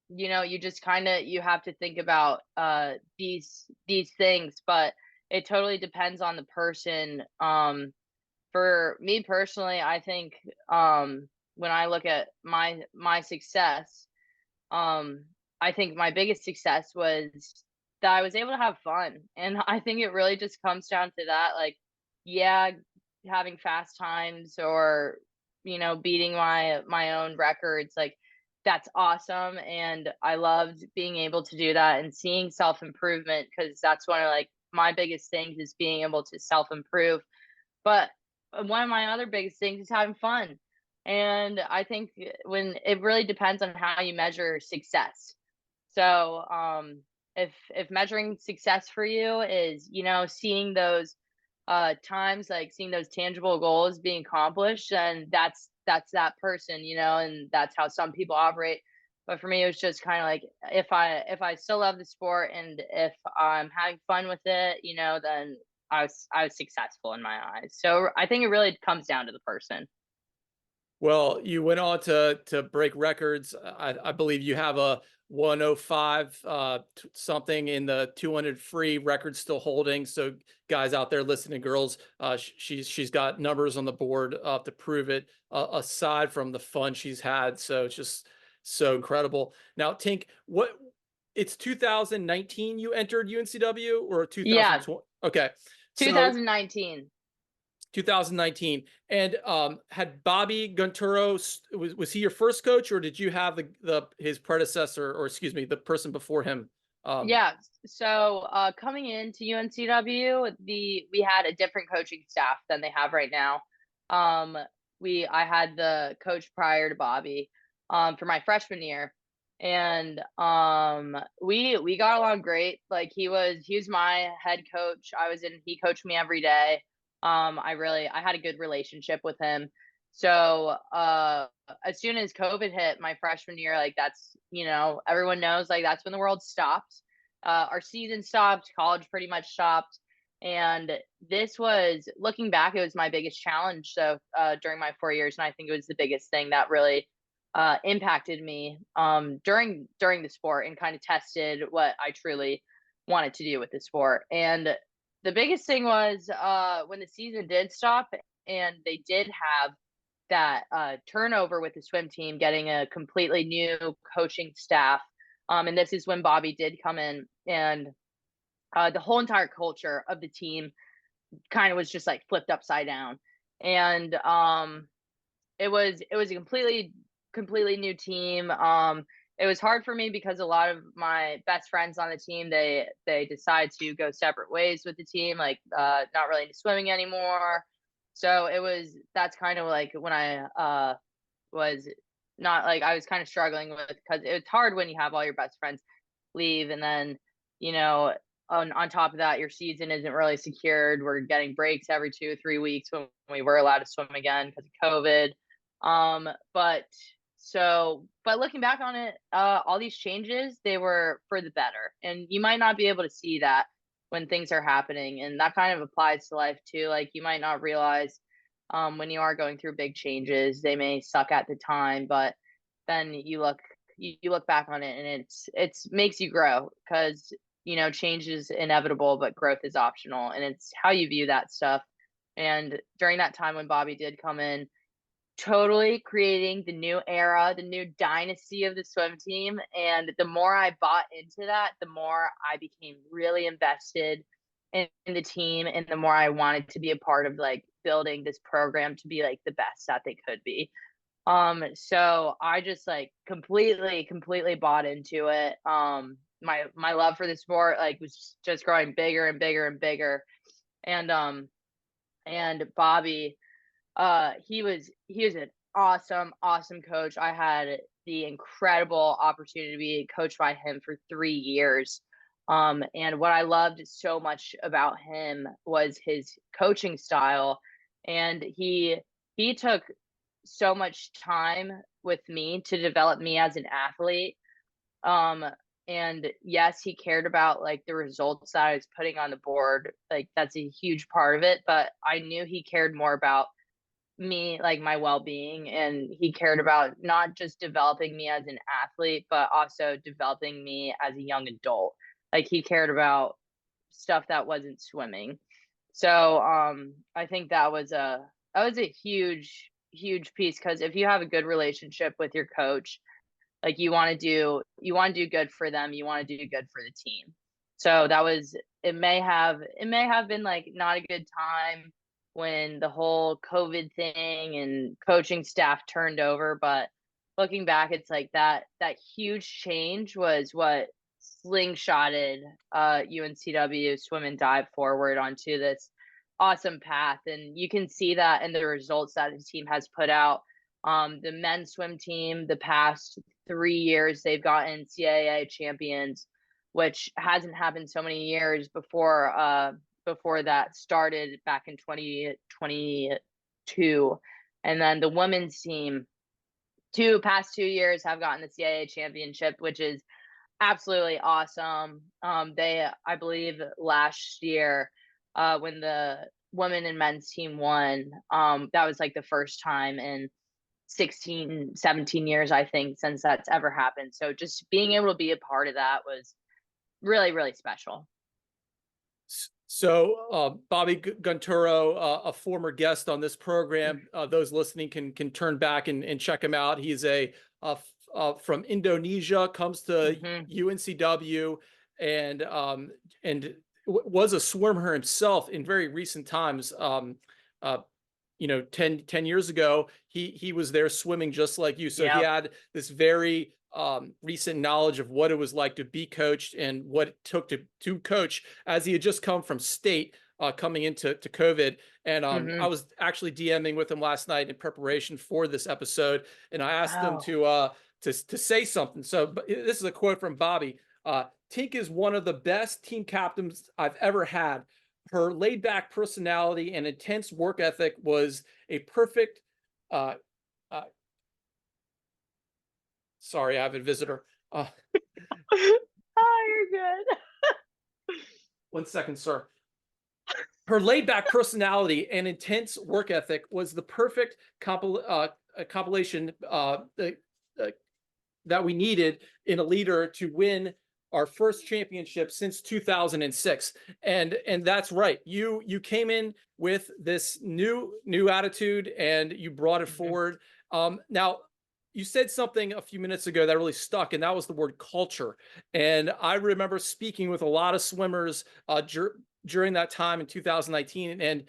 you know, you just kind of you have to think about these things, but it totally depends on the person. For me personally, I think when I look at my success, um I think my biggest success was that I was able to have fun. And I think it really just comes down to that, like, yeah, having fast times or, you know, beating my own records, like, that's awesome. And I loved being able to do that and seeing self improvement, because that's one of like my biggest things is being able to self improve. But one of my other biggest things is having fun. And I think when it really depends on how you measure success. So, if measuring success for you is, you know, seeing those times, like seeing those tangible goals being accomplished, then that's that person, you know, and that's how some people operate. But for me, it was just kind of like if I still love the sport and if I'm having fun with it, you know, then I was successful in my eyes. So I think it really comes down to the person. Well, you went on to break records. I believe you have a 105 something in the 200 free record still holding. So guys out there listening, girls, she's got numbers on the board to prove it. Aside from the fun she's had, so it's just so incredible. Now, Tink, what? It's 2019 you entered UNCW or Yeah, 2020? Okay, so 2019. 2019. And had Bobby Gunturo, was he your first coach, or did you have his predecessor, or excuse me, the person before him? Yeah. So coming into UNCW, we had a different coaching staff than they have right now. I had the coach prior to Bobby for my freshman year, and we got along great. Like he was my head coach. He coached me every day. I had a good relationship with him. So as soon as COVID hit my freshman year, like that's, everyone knows, like that's when the world stopped. Our season stopped, college pretty much stopped. And this was, looking back, it was my biggest challenge. So during my 4 years, and I think it was the biggest thing that really impacted me during the sport and kind of tested what I truly wanted to do with the sport. And the biggest thing was when the season did stop and they did have that turnover with the swim team, getting a completely new coaching staff. And this is when Bobby did come in, and the whole entire culture of the team kind of was just like flipped upside down. And it was a completely new team. It was hard for me because a lot of my best friends on the team, they decide to go separate ways with the team, like not really into swimming anymore. So that's kind of like when I was not, like, I was kind of struggling with, because it's hard when you have all your best friends leave, and then, on top of that, your season isn't really secured. We're getting breaks every 2 or 3 weeks when we were allowed to swim again because of COVID. But looking back on it, all these changes, they were for the better. And you might not be able to see that when things are happening. And that kind of applies to life too. Like you might not realize when you are going through big changes, they may suck at the time, but then you look back on it and it's makes you grow, because change is inevitable, but growth is optional, and it's how you view that stuff. And during that time when Bobby did come in, totally creating the new era, the new dynasty of the swim team. And the more I bought into that, the more I became really invested in the team, and the more I wanted to be a part of like building this program to be like the best that they could be. So I just like completely bought into it. My love for the sport like was just growing bigger and bigger and bigger. And Bobby, he was an awesome coach. I had the incredible opportunity to be coached by him for 3 years. And what I loved so much about him was his coaching style. And he took so much time with me to develop me as an athlete. And yes, he cared about like the results that I was putting on the board. Like that's a huge part of it, but I knew he cared more about me, like my well-being, and he cared about not just developing me as an athlete, but also developing me as a young adult. Like he cared about stuff that wasn't swimming. So I think that was a huge piece, because if you have a good relationship with your coach, like you want to do good for them, you want to do good for the team. So it may have been like not a good time when the whole COVID thing and coaching staff turned over, but looking back, it's like that huge change was what slingshotted UNCW swim and dive forward onto this awesome path. And you can see that in the results that the team has put out. The men's swim team, the past 3 years, they've gotten CAA champions, which hasn't happened so many years before that started back in 2022. And then the women's team, past 2 years, have gotten the CAA championship, which is absolutely awesome. I believe last year, when the women and men's team won, that was like the first time in 16-17 years, I think, since that's ever happened. So just being able to be a part of that was really special. So Bobby Gunturo, a former guest on this program, those listening can turn back and check him out. He's from Indonesia, comes to UNCW, and was a swimmer himself in very recent times. you know, 10 years ago, he was there swimming just like you. So he Yep. had this very recent knowledge of what it was like to be coached and what it took to coach, as he had just come from state coming into COVID. And I was actually DMing with him last night in preparation for this episode, and I asked him to say something. So this is a quote from Bobby. Tink is one of the best team captains I've ever had. Her laid-back personality and intense work ethic was a perfect sorry, I have a visitor. Oh, you're good. 1 second, sir. Her laid-back personality and intense work ethic was the perfect compilation that we needed in a leader to win our first championship since 2006. And that's right. You came in with this new attitude, and you brought it forward. Now, you said something a few minutes ago that really stuck, and that was the word culture. And I remember speaking with a lot of swimmers during that time in 2019, and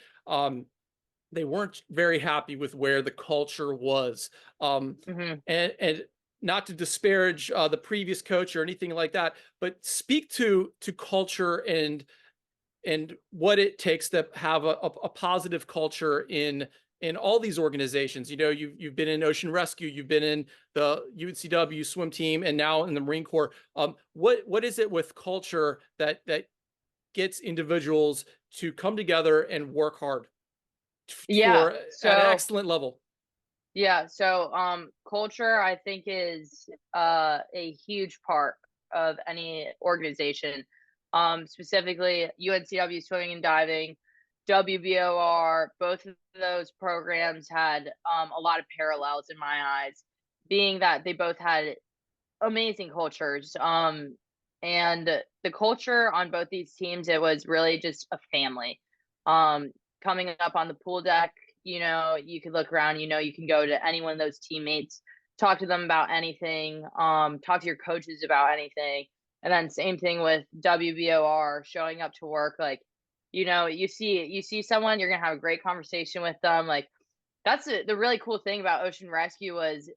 they weren't very happy with where the culture was. And not to disparage the previous coach or anything like that, but speak to culture and what it takes to have a positive culture in all these organizations. You know, you've been in Ocean Rescue, you've been in the UNCW swim team, and now in the Marine Corps. What is it with culture that gets individuals to come together and work hard for at an excellent level? Yeah, so culture, I think, is a huge part of any organization. Specifically UNCW swimming and diving, WBOR, both of those programs had a lot of parallels in my eyes, being that they both had amazing cultures. And the culture on both these teams, it was really just a family. Coming up on the pool deck, you know, you could look around, you know, you can go to any one of those teammates, talk to them about anything, talk to your coaches about anything. And then same thing with WBOR, showing up to work, like, you know, you see someone, you're gonna have a great conversation with them. Like, that's the really cool thing about Ocean Rescue was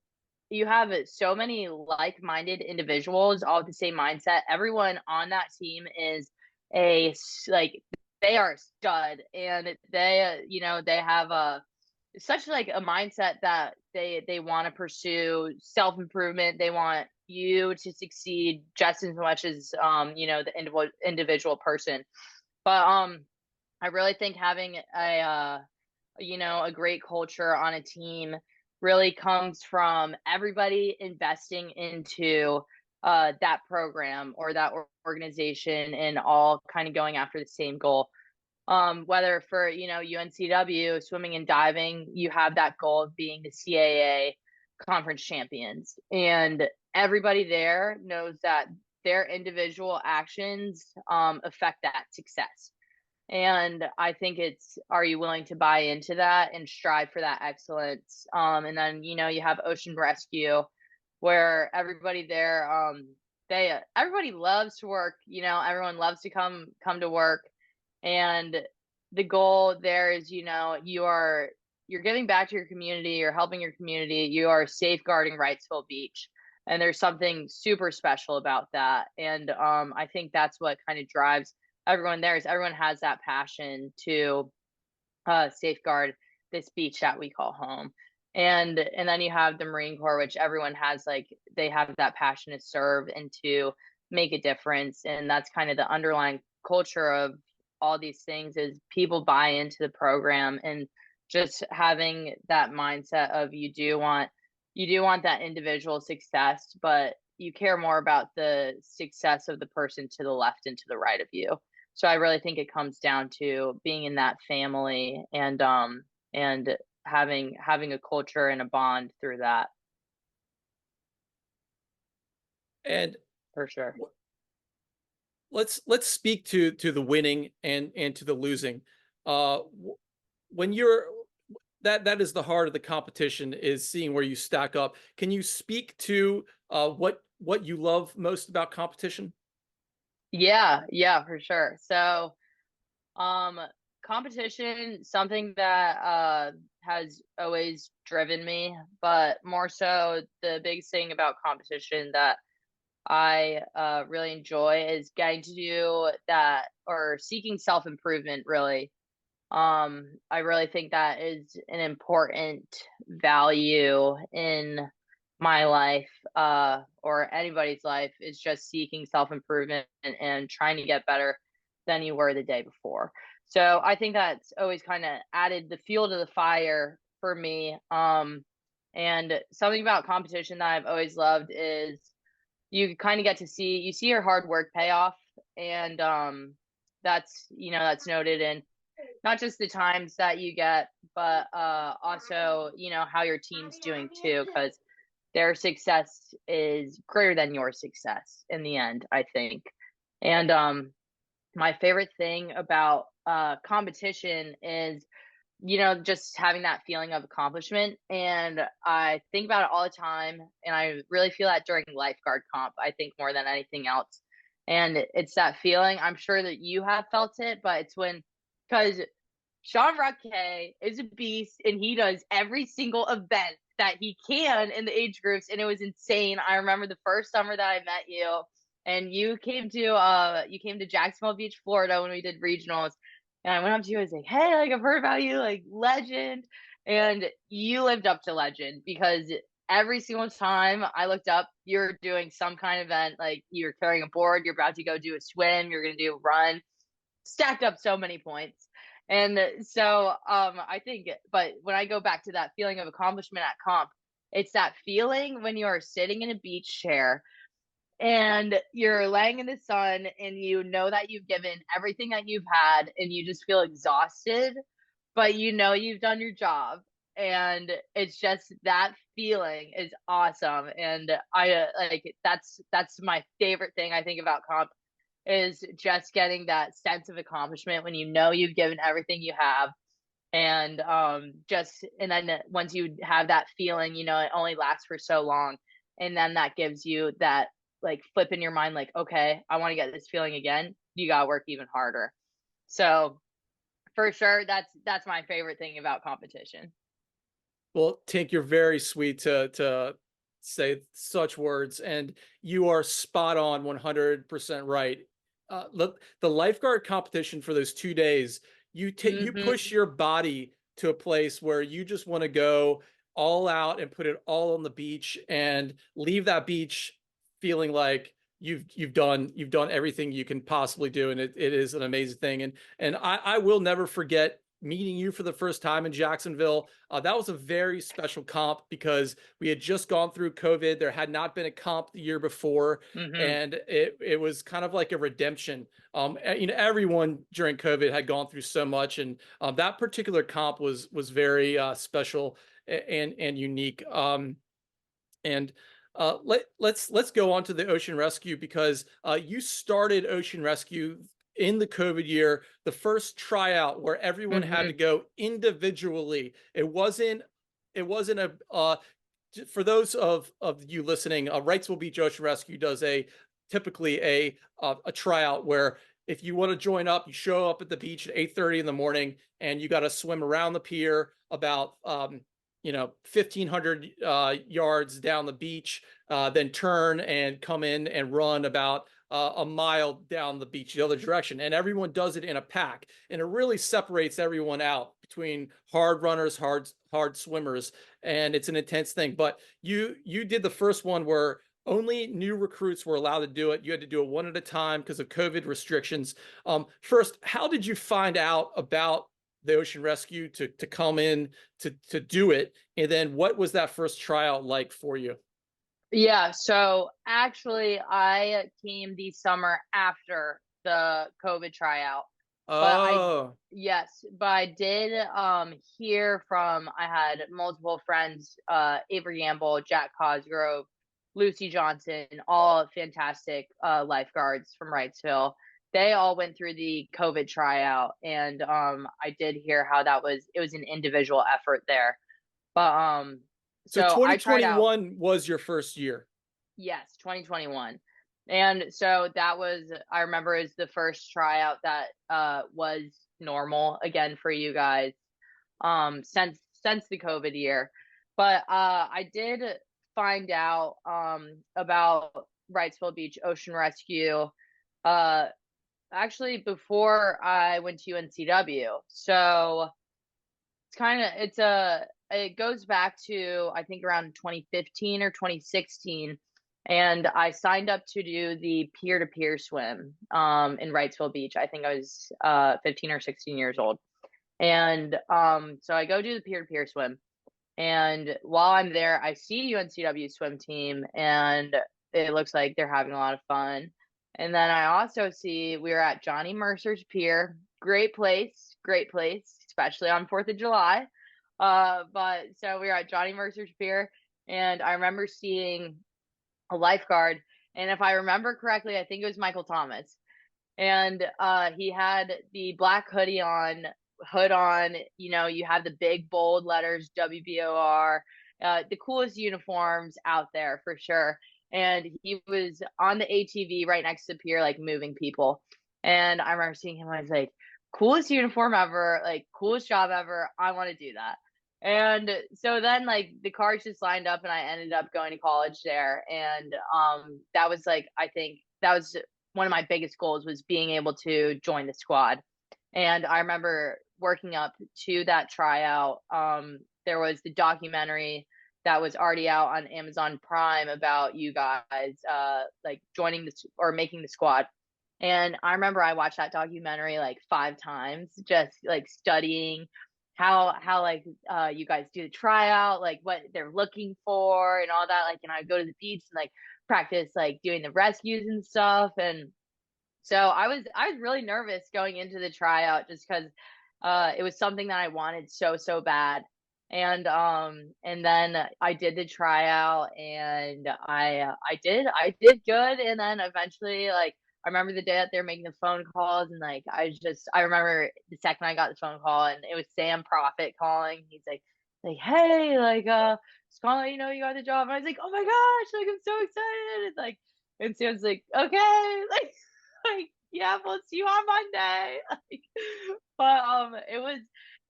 you have so many like-minded individuals, all with the same mindset. Everyone on that team is like, they are a stud, and they, you know, they have such like a mindset that they want to pursue self-improvement. They want you to succeed just as much as you know, the individual person. But I really think having a you know, a great culture on a team really comes from everybody investing into that program or that organization, and all kind of going after the same goal. Whether for, you know, UNCW swimming and diving, you have that goal of being the CAA conference champions, and everybody there knows that their individual actions affect that success. And I think it's, are you willing to buy into that and strive for that excellence? And then, you know, you have Ocean Rescue, where everybody there, everybody loves to work. You know, everyone loves to come to work, and the goal there is, you know, you're giving back to your community, you're helping your community, you are safeguarding Wrightsville Beach, and there's something super special about that. And I think that's what kind of drives everyone there, is everyone has that passion to safeguard this beach that we call home. And then you have the Marine Corps, which everyone has, like, they have that passion to serve and to make a difference. And that's kind of the underlying culture of all these things, is people buy into the program, and just having that mindset of you do want that individual success, but you care more about the success of the person to the left and to the right of you. So I really think it comes down to being in that family, and having a culture and a bond through that. And for sure. Let's speak to the winning and to the losing. When you're that is the heart of the competition, is seeing where you stack up. Can you speak to what you love most about competition? Yeah, for sure. So competition, something that has always driven me, but more so the biggest thing about competition that I really enjoy is getting to do that, or seeking self-improvement really. I really think that is an important value in my life, or anybody's life, is just seeking self-improvement and trying to get better than you were the day before. So I think that's always kind of added the fuel to the fire for me. And something about competition that I've always loved is you kind of get to see your hard work pay off. And that's, that's noted in not just the times that you get, but also, how your team's doing too, because their success is greater than your success in the end, I think. And my favorite thing about competition is, just having that feeling of accomplishment. And I think about it all the time. And I really feel that during lifeguard comp, I think more than anything else. And it's that feeling. I'm sure that you have felt it, but it's because Sean Ruckay is a beast and he does every single event that he can in the age groups. And it was insane. I remember the first summer that I met you, and you came to Jacksonville Beach, Florida, when we did regionals. And I went up to you and was like, hey, like, I've heard about you, like, legend. And you lived up to legend, because every single time I looked up, you're doing some kind of event, like you're carrying a board, you're about to go do a swim, you're going to do a run, stacked up so many points. And so I think, but when I go back to that feeling of accomplishment at comp, it's that feeling when you're sitting in a beach chair and you're laying in the sun and you know that you've given everything that you've had and you just feel exhausted, but you've done your job. And it's just that feeling is awesome. And I like that's my favorite thing I think about comp, is just getting that sense of accomplishment when you've given everything you have. And and then once you have that feeling, it only lasts for so long. And then that gives you that, like, flip in your mind, like, okay, I want to get this feeling again. You got to work even harder. So for sure, that's my favorite thing about competition. Well, Tink, you're very sweet to say such words, and you are spot on, 100% right. The lifeguard competition for those 2 days, you push your body to a place where you just want to go all out and put it all on the beach and leave that beach feeling like you've done everything you can possibly do. And it is an amazing thing. And I will never forget meeting you for the first time in Jacksonville. That was a very special comp because we had just gone through COVID. There had not been a comp the year before. And it was kind of like a redemption. Everyone during COVID had gone through so much, and that particular comp was very special and unique. Let's go on to the ocean rescue, because you started ocean rescue in the COVID year, the first tryout where everyone had to go individually. It wasn't a for those of you listening, Wrightsville Beach Ocean Rescue does typically a tryout where if you want to join up, you show up at the beach at 8:30 in the morning, and you got to swim around the pier about 1,500 yards down the beach, then turn and come in and run about a mile down the beach the other direction. And everyone does it in a pack, and it really separates everyone out between hard runners, hard swimmers, and it's an intense thing. But you did the first one where only new recruits were allowed to do it. You had to do it one at a time because of COVID restrictions. First, how did you find out about the ocean rescue to come in to do it? And then what was that first tryout like for you? Yeah, so actually I came the summer after the COVID tryout. Oh. But I did hear from, I had multiple friends, Avery Gamble, Jack Cosgrove, Lucy Johnson, all fantastic lifeguards from Wrightsville. They all went through the COVID tryout, and I did hear how it was an individual effort there. But so I tried out. 2021 was your first year. Yes, 2021. And so that was, I remember, is the first tryout that was normal again for you guys since the COVID year. But I did find out about Wrightsville Beach Ocean Rescue uh actually before I went to UNCW. So it goes back to I think around 2015 or 2016, and I signed up to do the peer-to-peer swim in Wrightsville Beach. I think I was 15 or 16 years old. And so I go do the peer-to-peer swim, and while I'm there I see UNCW swim team, and it looks like they're having a lot of fun. And then I also see we were at Johnny Mercer's Pier. Great place, especially on 4th of July. But so we were at Johnny Mercer's Pier, and I remember seeing a lifeguard, and if I remember correctly, I think it was Michael Thomas. And he had the black hood on, you know, you have the big bold letters WBOR, the coolest uniforms out there for sure. And he was on the ATV right next to the pier, like moving people. And I remember seeing him, I was like, coolest uniform ever, like coolest job ever. I want to do that. And so then like the cars just lined up, and I ended up going to college there. And that was like, I think that was one of my biggest goals, was being able to join the squad. And I remember working up to that tryout. There was the documentary that was already out on Amazon Prime about you guys like joining this or making the squad. And I remember I watched that documentary like 5 times, just like studying how like you guys do the tryout, like what they're looking for and all that. Like, and I go to the beach and like practice like doing the rescues and stuff. And so I was really nervous going into the tryout, just because it was something that I wanted so bad. And then I did the tryout, and I did good. And then eventually, like, I remember the day that they were making the phone calls, and like I remember the second I got the phone call, and it was Sam Prophet calling. He's like, hey, like just calling, you know, you got the job. And I was like, oh my gosh, like I'm so excited. And like, and Sam's like, okay, like yeah, we'll see you on Monday. Like, but it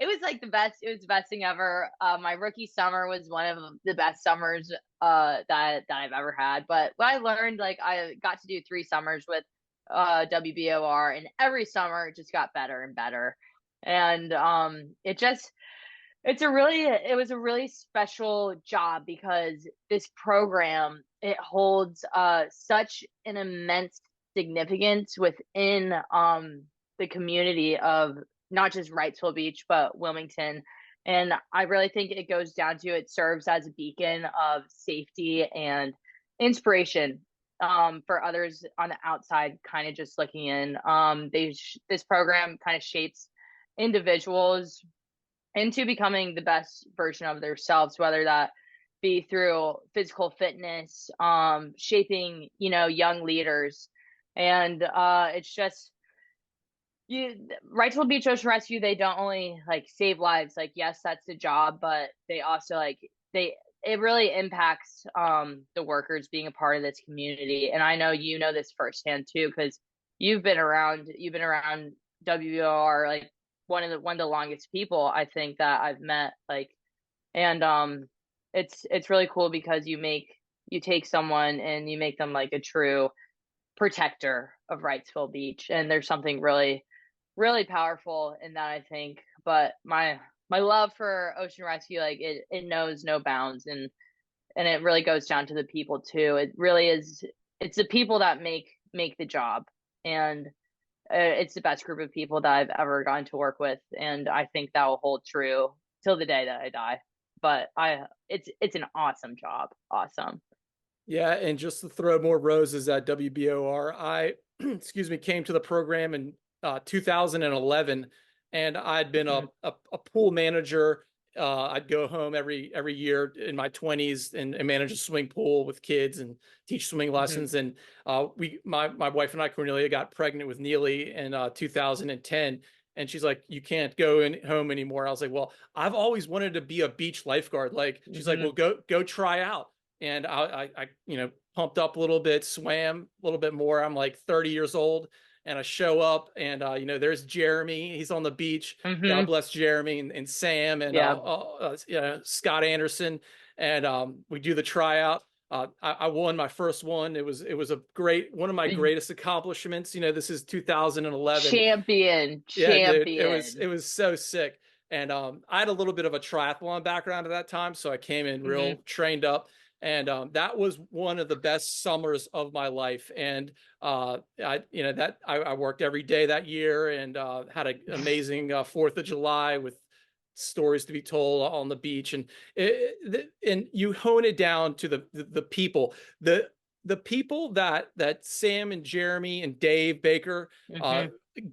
was like the best. It was the best thing ever. My rookie summer was one of the best summers that I've ever had. But what I learned, like I got to do 3 summers with WBOR, and every summer it just got better and better. And it was a really special job, because this program, it holds such an immense significance within the community of not just Wrightsville Beach, but Wilmington. And I really think it goes down to, it serves as a beacon of safety and inspiration for others on the outside, kind of just looking in. This program kind of shapes individuals into becoming the best version of themselves, whether that be through physical fitness, shaping, you know, young leaders. And it's just, Wrightsville Beach Ocean Rescue, they don't only like save lives, like yes, that's the job, but they also like it really impacts the workers being a part of this community. And I know you know this firsthand too, because you've been around WBOR, like one of the longest people I think that I've met, like. And it's really cool, because you take someone and you make them like a true protector of Wrightsville Beach, and there's something really powerful in that, I think. But my love for ocean rescue, like it knows no bounds, and it really goes down to the people too. It really is, it's the people that make the job. And it's the best group of people that I've ever gotten to work with, and I think that will hold true till the day that I die. But it's an awesome job. Awesome. Yeah, and just to throw more roses at WBOR, I excuse me, came to the program in 2011, and I'd been a pool manager. I'd go home every year in my 20s and manage a swimming pool with kids and teach swimming lessons. And my wife and I, Cornelia, got pregnant with Neely in 2010. And she's like, you can't go home anymore. I was like, well, I've always wanted to be a beach lifeguard. Like, she's like, well, go try out. And I you know, pumped up a little bit, swam a little bit more. I'm like 30 years old. and I show up, and there's Jeremy. He's on the beach. God Mm-hmm. bless Jeremy, and Sam, and Yeah. Scott Anderson, and we do the tryout. I won my first one. It was one of my greatest accomplishments. This is 2011. Yeah, dude, it was so sick. And I had a little bit of a triathlon background at that time, so I came in real trained up. And that was one of the best summers of my life. And I worked every day that year, and had an amazing 4th of July with stories to be told on the beach. And you hone it down to the people, the people that Sam and Jeremy and Dave Baker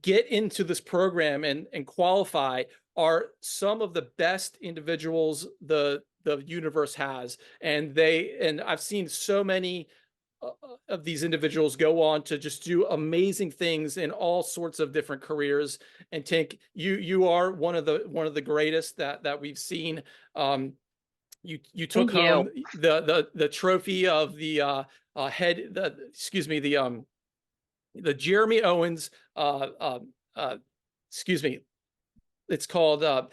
get into this program and qualify are some of the best individuals the universe has. And I've seen so many of these individuals go on to just do amazing things in all sorts of different careers. And Tink, you are one of the greatest that we've seen. You took home the trophy of the the Jeremy Owens it's called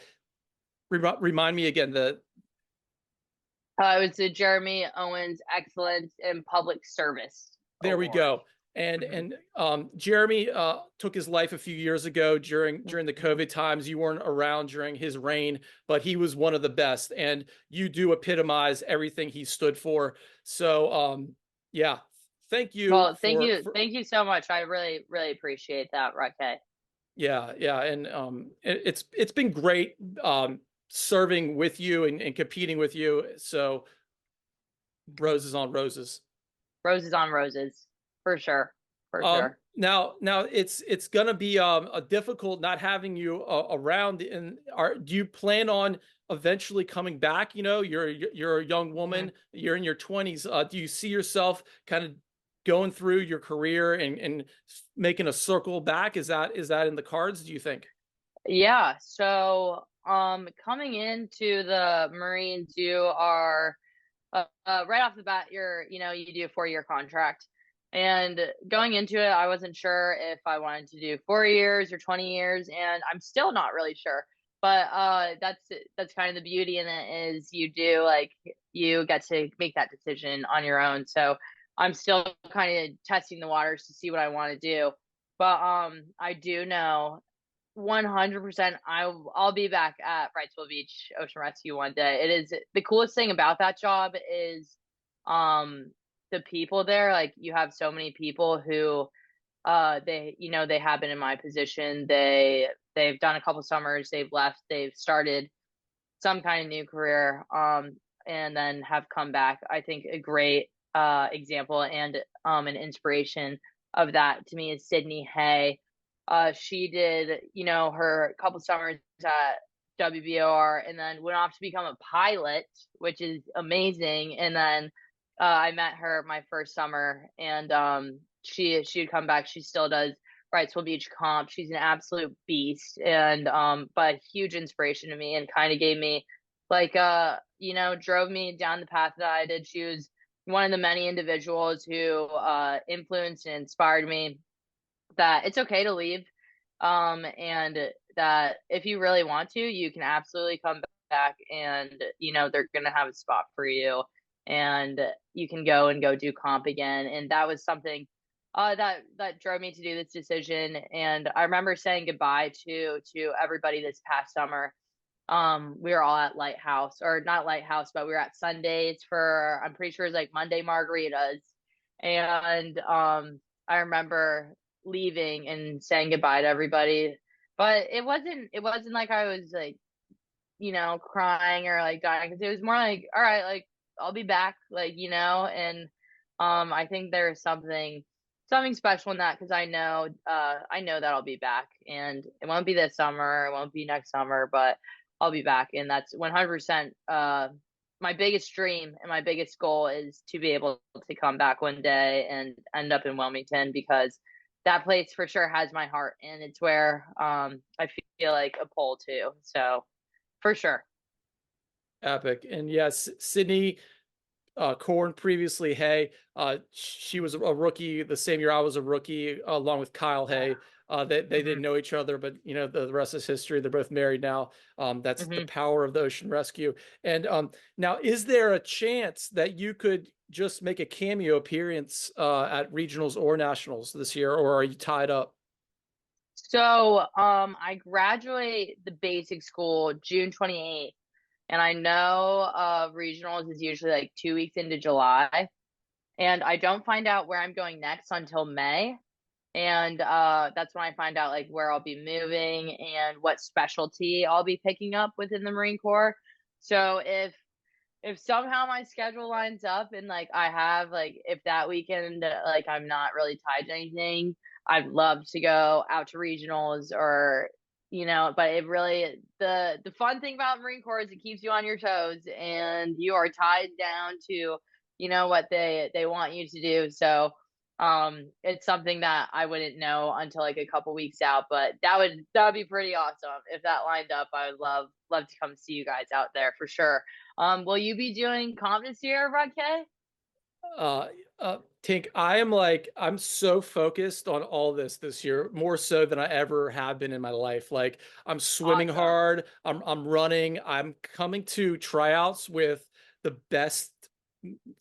remind me again. It was the Jeremy Owens Excellence in Public Service There Award. We go. And Jeremy took his life a few years ago during the COVID times. You weren't around during his reign, but he was one of the best, and you do epitomize everything he stood for. So yeah, thank you. Well, thank you so much. I really, really appreciate that, Raquel. Yeah, and it's been great serving with you and competing with you. So roses on roses. Roses on roses, for sure, for sure. Now it's gonna be a difficult not having you around. And do you plan on eventually coming back? You're a young woman. You're in your 20s. Do you see yourself kind of going through your career and making a circle back? Is that in the cards, do you think? Yeah. So coming into the Marines, you are right off the bat, you do a 4-year contract. And going into it, I wasn't sure if I wanted to do 4 years or 20 years, and I'm still not really sure. But that's kind of the beauty in it, is you get to make that decision on your own. So I'm still kind of testing the waters to see what I want to do. But I do know 100% I'll be back at Wrightsville Beach Ocean Rescue one day. It is the coolest thing about that job is the people there. Like, you have so many people who they have been in my position. They've done a couple summers, they've left, they've started some kind of new career, and then have come back. I think a great example and an inspiration of that to me is Sydney Hay. She did, her couple summers at WBOR, and then went off to become a pilot, which is amazing. And then I met her my first summer, and she'd come back. She still does Wrightsville Beach comp. She's an absolute beast, and but huge inspiration to me, and kind of gave me drove me down the path that I did. She was one of the many individuals who influenced and inspired me that it's okay to leave, and that if you really want to, you can absolutely come back, and they're gonna have a spot for you, and you can go do comp again. And that was something that drove me to do this decision. And I remember saying goodbye to everybody this past summer. We were all at Lighthouse, or not Lighthouse, but we were at Sundays for, I'm pretty sure it was like Monday margaritas. And I remember leaving and saying goodbye to everybody, but it wasn't like I was like, crying or like dying, because it was more like, all right, like, I'll be back, and I think there's something special in that, because I know that I'll be back, and it won't be this summer, it won't be next summer, but I'll be back. And that's 100% my biggest dream and my biggest goal, is to be able to come back one day and end up in Wilmington, because that place for sure has my heart, and it's where I feel like a pull to. So for sure. Epic. And yes, Sydney, corn, previously hay. She was a rookie the same year I was a rookie, along with Kyle Hay. They didn't know each other, but you know, the rest is history. They're both married now. That's the Hmm. power of the ocean rescue. And now, is there a chance that you could just make a cameo appearance at regionals or nationals this year, or are you tied up? So, I graduate the basic school June 28th, and I know regionals is usually like 2 weeks into July, and I don't find out where I'm going next until May. And that's when I find out like where I'll be moving and what specialty I'll be picking up within the Marine Corps. So if somehow my schedule lines up and like I have like if that weekend like I'm not really tied to anything, I'd love to go out to regionals or but it really the fun thing about Marine Corps is it keeps you on your toes and you are tied down to what they want you to do. So it's something that I wouldn't know until like a couple weeks out, but that would be pretty awesome if that lined up. I would love to come see you guys out there for sure. Will you be doing comp this year, Rod K? Uh, Tink, I'm so focused on all this year, more so than I ever have been in my life. Like, I'm swimming Awesome. hard, I'm running, I'm coming to tryouts with the best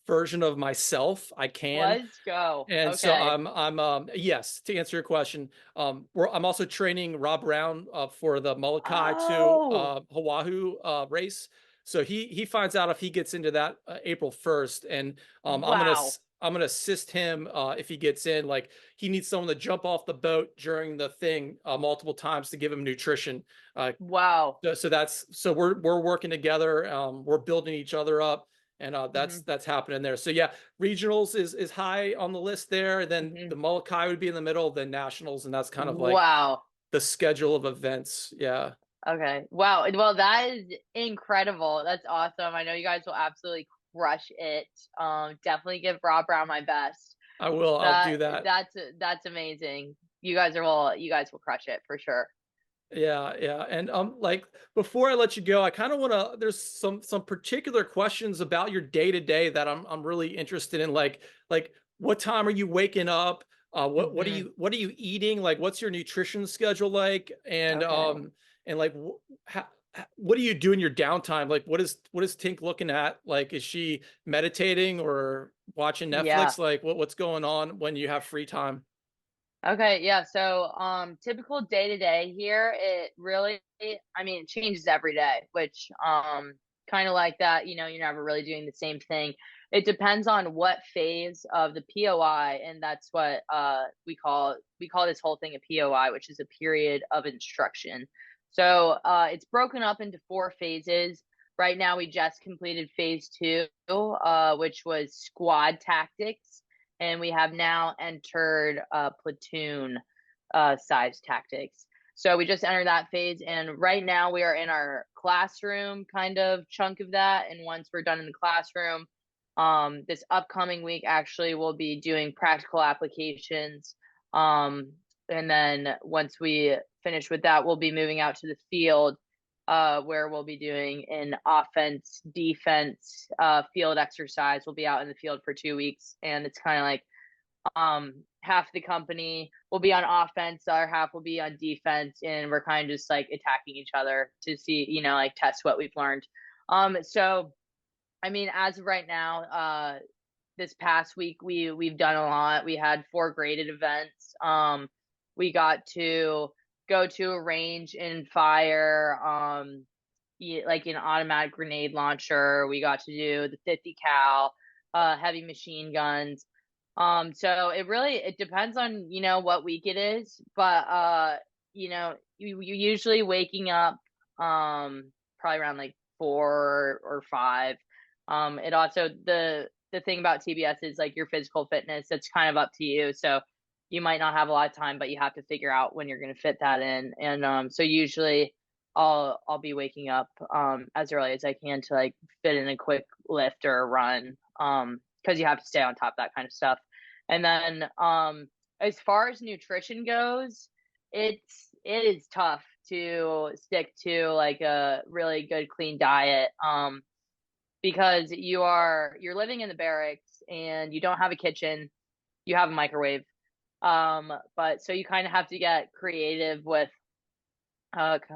version of myself I can. Let's go. And so Okay. yes, to answer your question, I'm also training Rob Brown for the Molokai to Oh, Oahu race. So he finds out if he gets into that April 1st, and wow. I'm gonna assist him if he gets in. Like, he needs someone to jump off the boat during the thing multiple times to give him nutrition. Uh, Wow. so we're working together. We're building each other up, and Hmm. that's happening there. So yeah, regionals is high on the list there. Then Hmm. the Molokai would be in the middle, then nationals, and that's kind of like Wow. the schedule of events. Yeah, Okay. Wow. Well, that is incredible. That's awesome. I know you guys will absolutely crush it. Definitely give Rob Brown my best. I will. I'll That do that. that's amazing. You guys will crush it for sure. Yeah, yeah. And like, before I let you go, I kind of want to, there's some particular questions about your day to day that I'm really interested in. Like what time are you waking up? Hmm. What are you eating? Like, what's your nutrition schedule like? Okay. And like, what do you do in your downtime? Like, what is Tink looking at? Like, is she meditating or watching Yeah. Netflix? Like, what's going on when you have free time? Okay, yeah. So, typical day to day here, it really, I mean, it changes every day, which, kind of like that, you're never really doing the same thing. It depends on what phase of the POI, and that's what, we call this whole thing a POI, which is a period of instruction. So, it's broken up into four phases. Right now, we just completed phase two, which was squad tactics, and we have now entered platoon size tactics. So we just entered that phase, and right now we are in our classroom kind of chunk of that. And once we're done in the classroom, this upcoming week actually we'll be doing practical applications. And then once we finish with that, we'll be moving out to the field, where we'll be doing an offense, defense, field exercise. We'll be out in the field for 2 weeks, and it's kind of like half the company will be on offense, the other half will be on defense, and we're kind of just like attacking each other to see, like test what we've learned. So I mean, as of right now, this past week we've done a lot. We had four graded events. We got to go to a range and fire like an automatic grenade launcher. We got to do the 50 cal, heavy machine guns. So it depends on what week it is, but you usually waking up probably around like 4 or 5. It also the thing about TBS is like your physical fitness. It's kind of up to you. So you might not have a lot of time, but you have to figure out when you're going to fit that in. And so usually I'll be waking up as early as I can to like fit in a quick lift or a run, because you have to stay on top of that kind of stuff. And then as far as nutrition goes, it is tough to stick to like a really good clean diet. because you're living in the barracks and you don't have a kitchen, you have a microwave. But so you kind of have to get creative with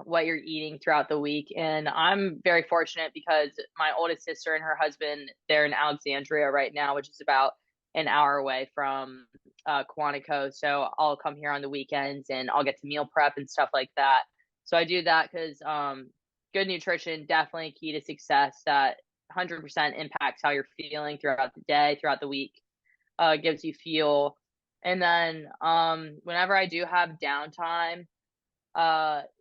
what you're eating throughout the week. And I'm very fortunate because my oldest sister and her husband, they're in Alexandria right now, which is about an hour away from Quantico. So I'll come here on the weekends and I'll get to meal prep and stuff like that. So I do that because good nutrition, definitely key to success. That 100% impacts how you're feeling throughout the day, throughout the week, gives you fuel. And then whenever I do have downtime,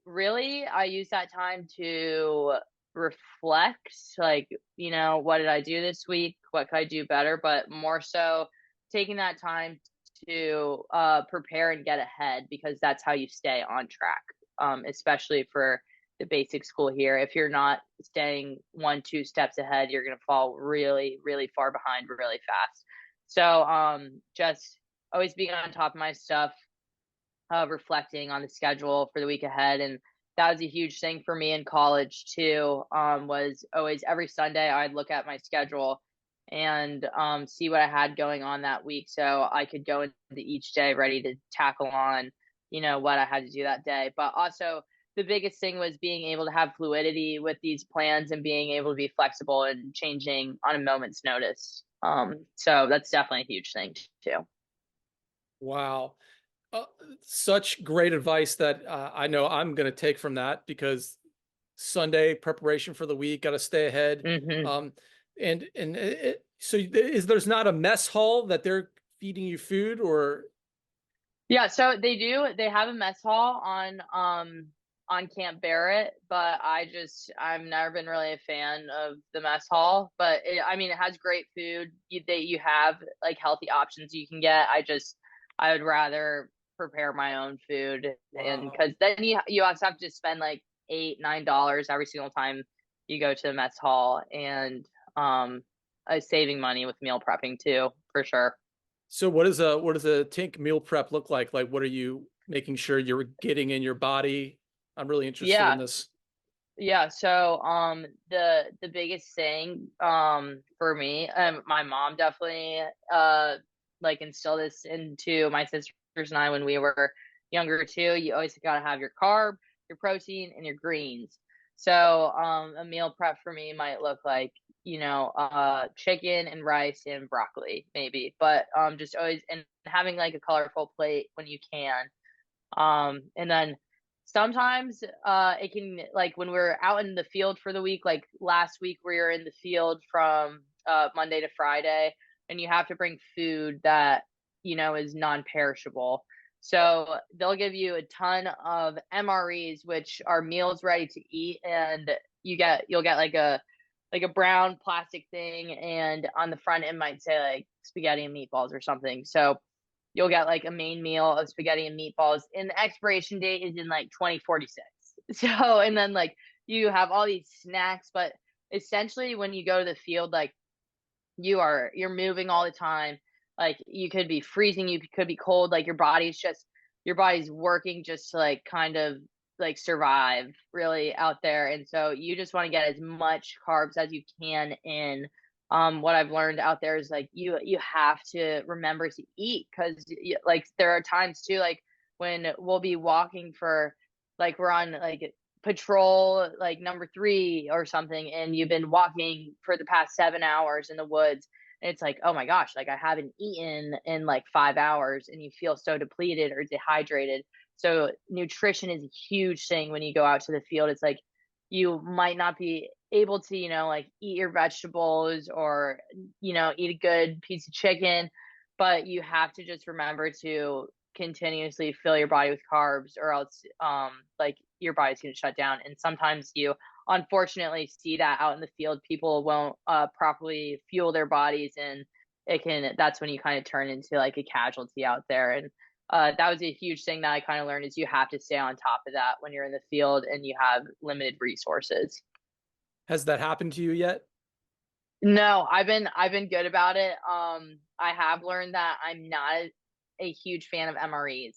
really, I use that time to reflect, like, what did I do this week? What could I do better? But more so taking that time to prepare and get ahead, because that's how you stay on track, especially for the basic school here. If you're not staying 1-2 steps ahead, you're going to fall really, really far behind really fast. So just always being on top of my stuff, reflecting on the schedule for the week ahead. And that was a huge thing for me in college too. Was always every Sunday I'd look at my schedule and see what I had going on that week, so I could go into each day ready to tackle on, what I had to do that day. But also the biggest thing was being able to have fluidity with these plans and being able to be flexible and changing on a moment's notice. So that's definitely a huge thing too. Wow. Such great advice that I know I'm going to take from that, because Sunday preparation for the week, got to stay ahead. Mm-hmm. So there's not a mess hall that they're feeding you food, or? Yeah, so they have a mess hall on Camp Barrett, but I've never been really a fan of the mess hall. But I mean, it has great food. You have like healthy options you can get. I would rather prepare my own food. Wow. And because then you also have to spend like $8-9 every single time you go to the mess hall, and saving money with meal prepping too, for sure. So what does a Tink meal prep look like? Like, what are you making sure you're getting in your body? I'm really interested in Yeah. this. Yeah, so the biggest thing for me, my mom definitely like instilled this into my sisters and I when we were younger too. You always got to have your carb, your protein, and your greens. So a meal prep for me might look like, chicken and rice and broccoli maybe, but just always, and having like a colorful plate when you can. And then sometimes it can, like when we're out in the field for the week, like last week we were in the field from Monday to Friday, and you have to bring food that is non-perishable. So they'll give you a ton of MREs, which are meals ready to eat, and you'll get like a brown plastic thing, and on the front it might say like spaghetti and meatballs or something. So you'll get like a main meal of spaghetti and meatballs, and the expiration date is in like 2046. So, and then like you have all these snacks, but essentially when you go to the field, like you're moving all the time. Like you could be freezing, you could be cold, like your body's working just to like kind of like survive really out there. And so you just want to get as much carbs as you can in. What I've learned out there is like you have to remember to eat, because like there are times too, like when we'll be walking for, like we're on like patrol like number 3 or something, and you've been walking for the past 7 hours in the woods, and it's like, oh my gosh, like I haven't eaten in like 5 hours, and you feel so depleted or dehydrated. So nutrition is a huge thing when you go out to the field. It's like you might not be able to, like eat your vegetables or, eat a good piece of chicken, but you have to just remember to continuously fill your body with carbs, or else like your body's going to shut down. And sometimes you unfortunately see that out in the field, people won't properly fuel their bodies, and that's when you kind of turn into like a casualty out there. And that was a huge thing that I kind of learned, is you have to stay on top of that when you're in the field and you have limited resources. Has that happened to you yet? No, I've been good about it. I have learned that I'm not a huge fan of MREs.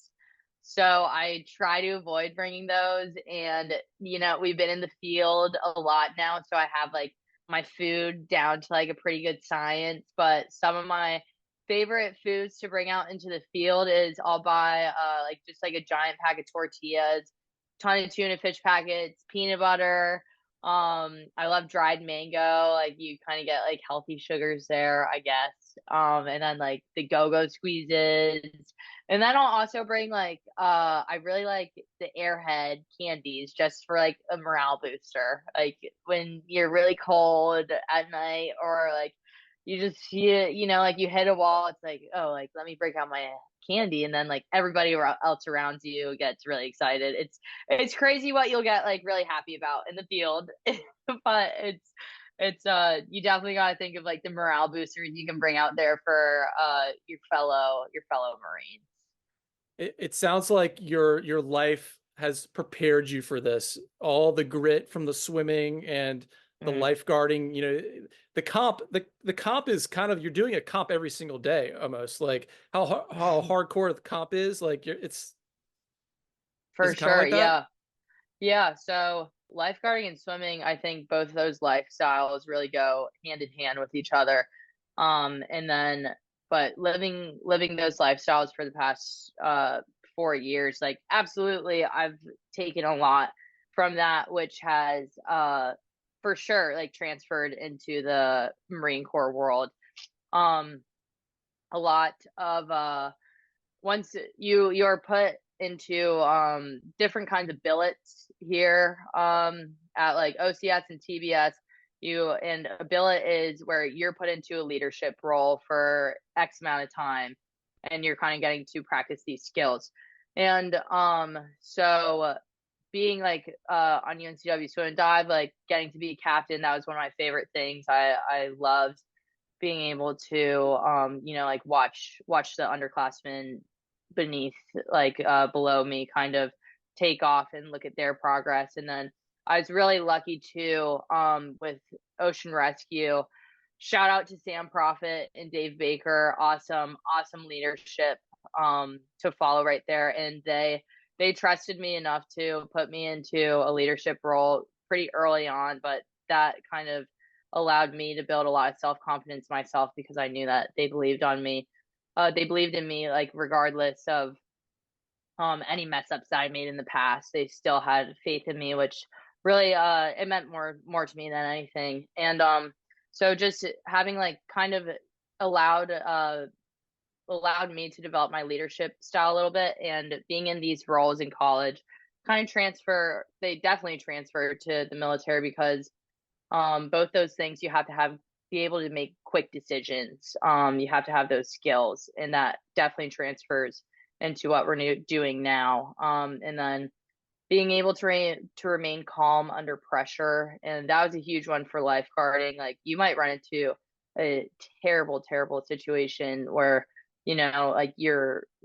So I try to avoid bringing those, and we've been in the field a lot now, so I have like my food down to like a pretty good science, but some of my favorite foods to bring out into the field is I'll buy like just like a giant pack of tortillas, ton of tuna fish packets, peanut butter. I love dried mango. Like you kind of get like healthy sugars there, I guess. And then like the go-go squeezes. And then I'll also bring like I really like the Airhead candies just for like a morale booster. Like when you're really cold at night or like you just see it, like you hit a wall, it's like, oh, like let me break out my candy, and then like everybody else around you gets really excited. It's crazy what you'll get like really happy about in the field. But it's you definitely got to think of like the morale boosters you can bring out there for your fellow Marines. It sounds like your life has prepared you for this. All the grit from the swimming and the Mm. lifeguarding, the comp is kind of, you're doing a comp every single day almost. Like how hardcore the comp is, like is For it kind of sure, like that? yeah. Yeah, so lifeguarding and swimming, I think both of those lifestyles really go hand in hand with each other. And then, but living those lifestyles for the past 4 years, like absolutely, I've taken a lot from that, which has for sure like transferred into the Marine Corps world. Um, a lot of once you're put into different kinds of billets here at like OCS and TBS. And a billet is where you're put into a leadership role for X amount of time, and you're kind of getting to practice these skills. And so being like on UNCW swim and dive, like getting to be captain, that was one of my favorite things. I loved being able to like watch the underclassmen beneath like below me kind of take off and look at their progress. And then I was really lucky too with ocean rescue. Shout out to Sam Prophet and Dave Baker. Awesome leadership to follow right there. And they trusted me enough to put me into a leadership role pretty early on, but that kind of allowed me to build a lot of self-confidence myself because I knew that they believed on me. They believed in me, like regardless of any mess ups that I made in the past. They still had faith in me, which really it meant more to me than anything. And so just having like kind of allowed me to develop my leadership style a little bit, and being in these roles in college they definitely transfer to the military because both those things you have to be able to make quick decisions. You have to have those skills, and that definitely transfers into what we're doing now. And then being able to remain calm under pressure, and that was a huge one for lifeguarding. Like you might run into a terrible situation where like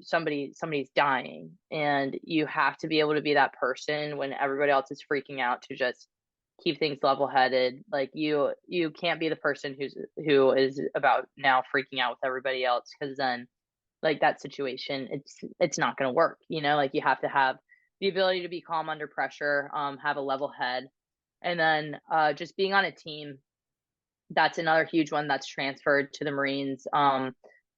somebody's dying, and you have to be able to be that person when everybody else is freaking out to just keep things level headed. Like you can't be the person who is about now freaking out with everybody else, because then like that situation it's not going to work. Like you have to have the ability to be calm under pressure, have a level head. And then just being on a team, that's another huge one that's transferred to the Marines,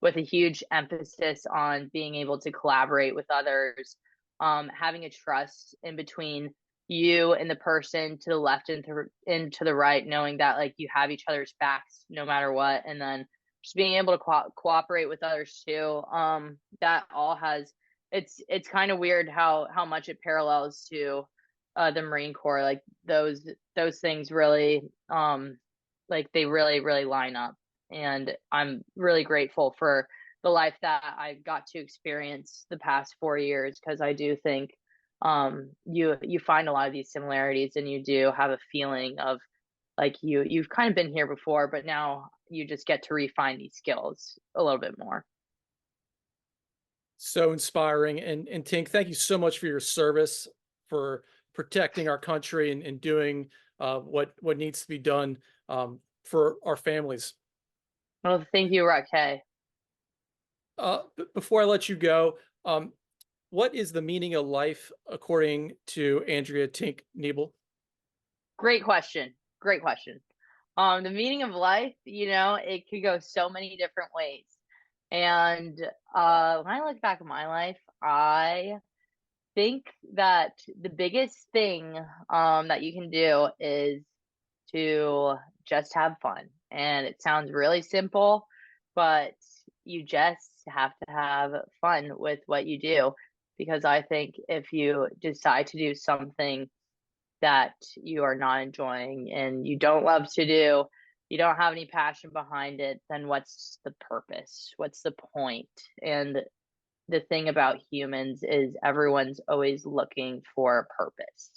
with a huge emphasis on being able to collaborate with others, having a trust in between you and the person to the left and to the right, knowing that like you have each other's backs no matter what. And then just being able to cooperate with others too. That all has it's kind of weird how much it parallels to the Marine Corps. Like those things really like they really line up, and I'm really grateful for the life that I got to experience the past 4 years, because I do think you find a lot of these similarities, and you do have a feeling of like you've kind of been here before, but now you just get to refine these skills a little bit more. So inspiring. And Tink, thank you so much for your service, for protecting our country and doing what needs to be done for our families. Well, thank you, Raquel. Before I let you go, what is the meaning of life according to Andrea Tink Niebel? Great question. The meaning of life, it could go so many different ways. And when I look back at my life, I think that the biggest thing that you can do is to just have fun. And it sounds really simple, but you just have to have fun with what you do. Because I think if you decide to do something that you are not enjoying and you don't love to do, you don't have any passion behind it, then what's the purpose? What's the point? And the thing about humans is everyone's always looking for a purpose.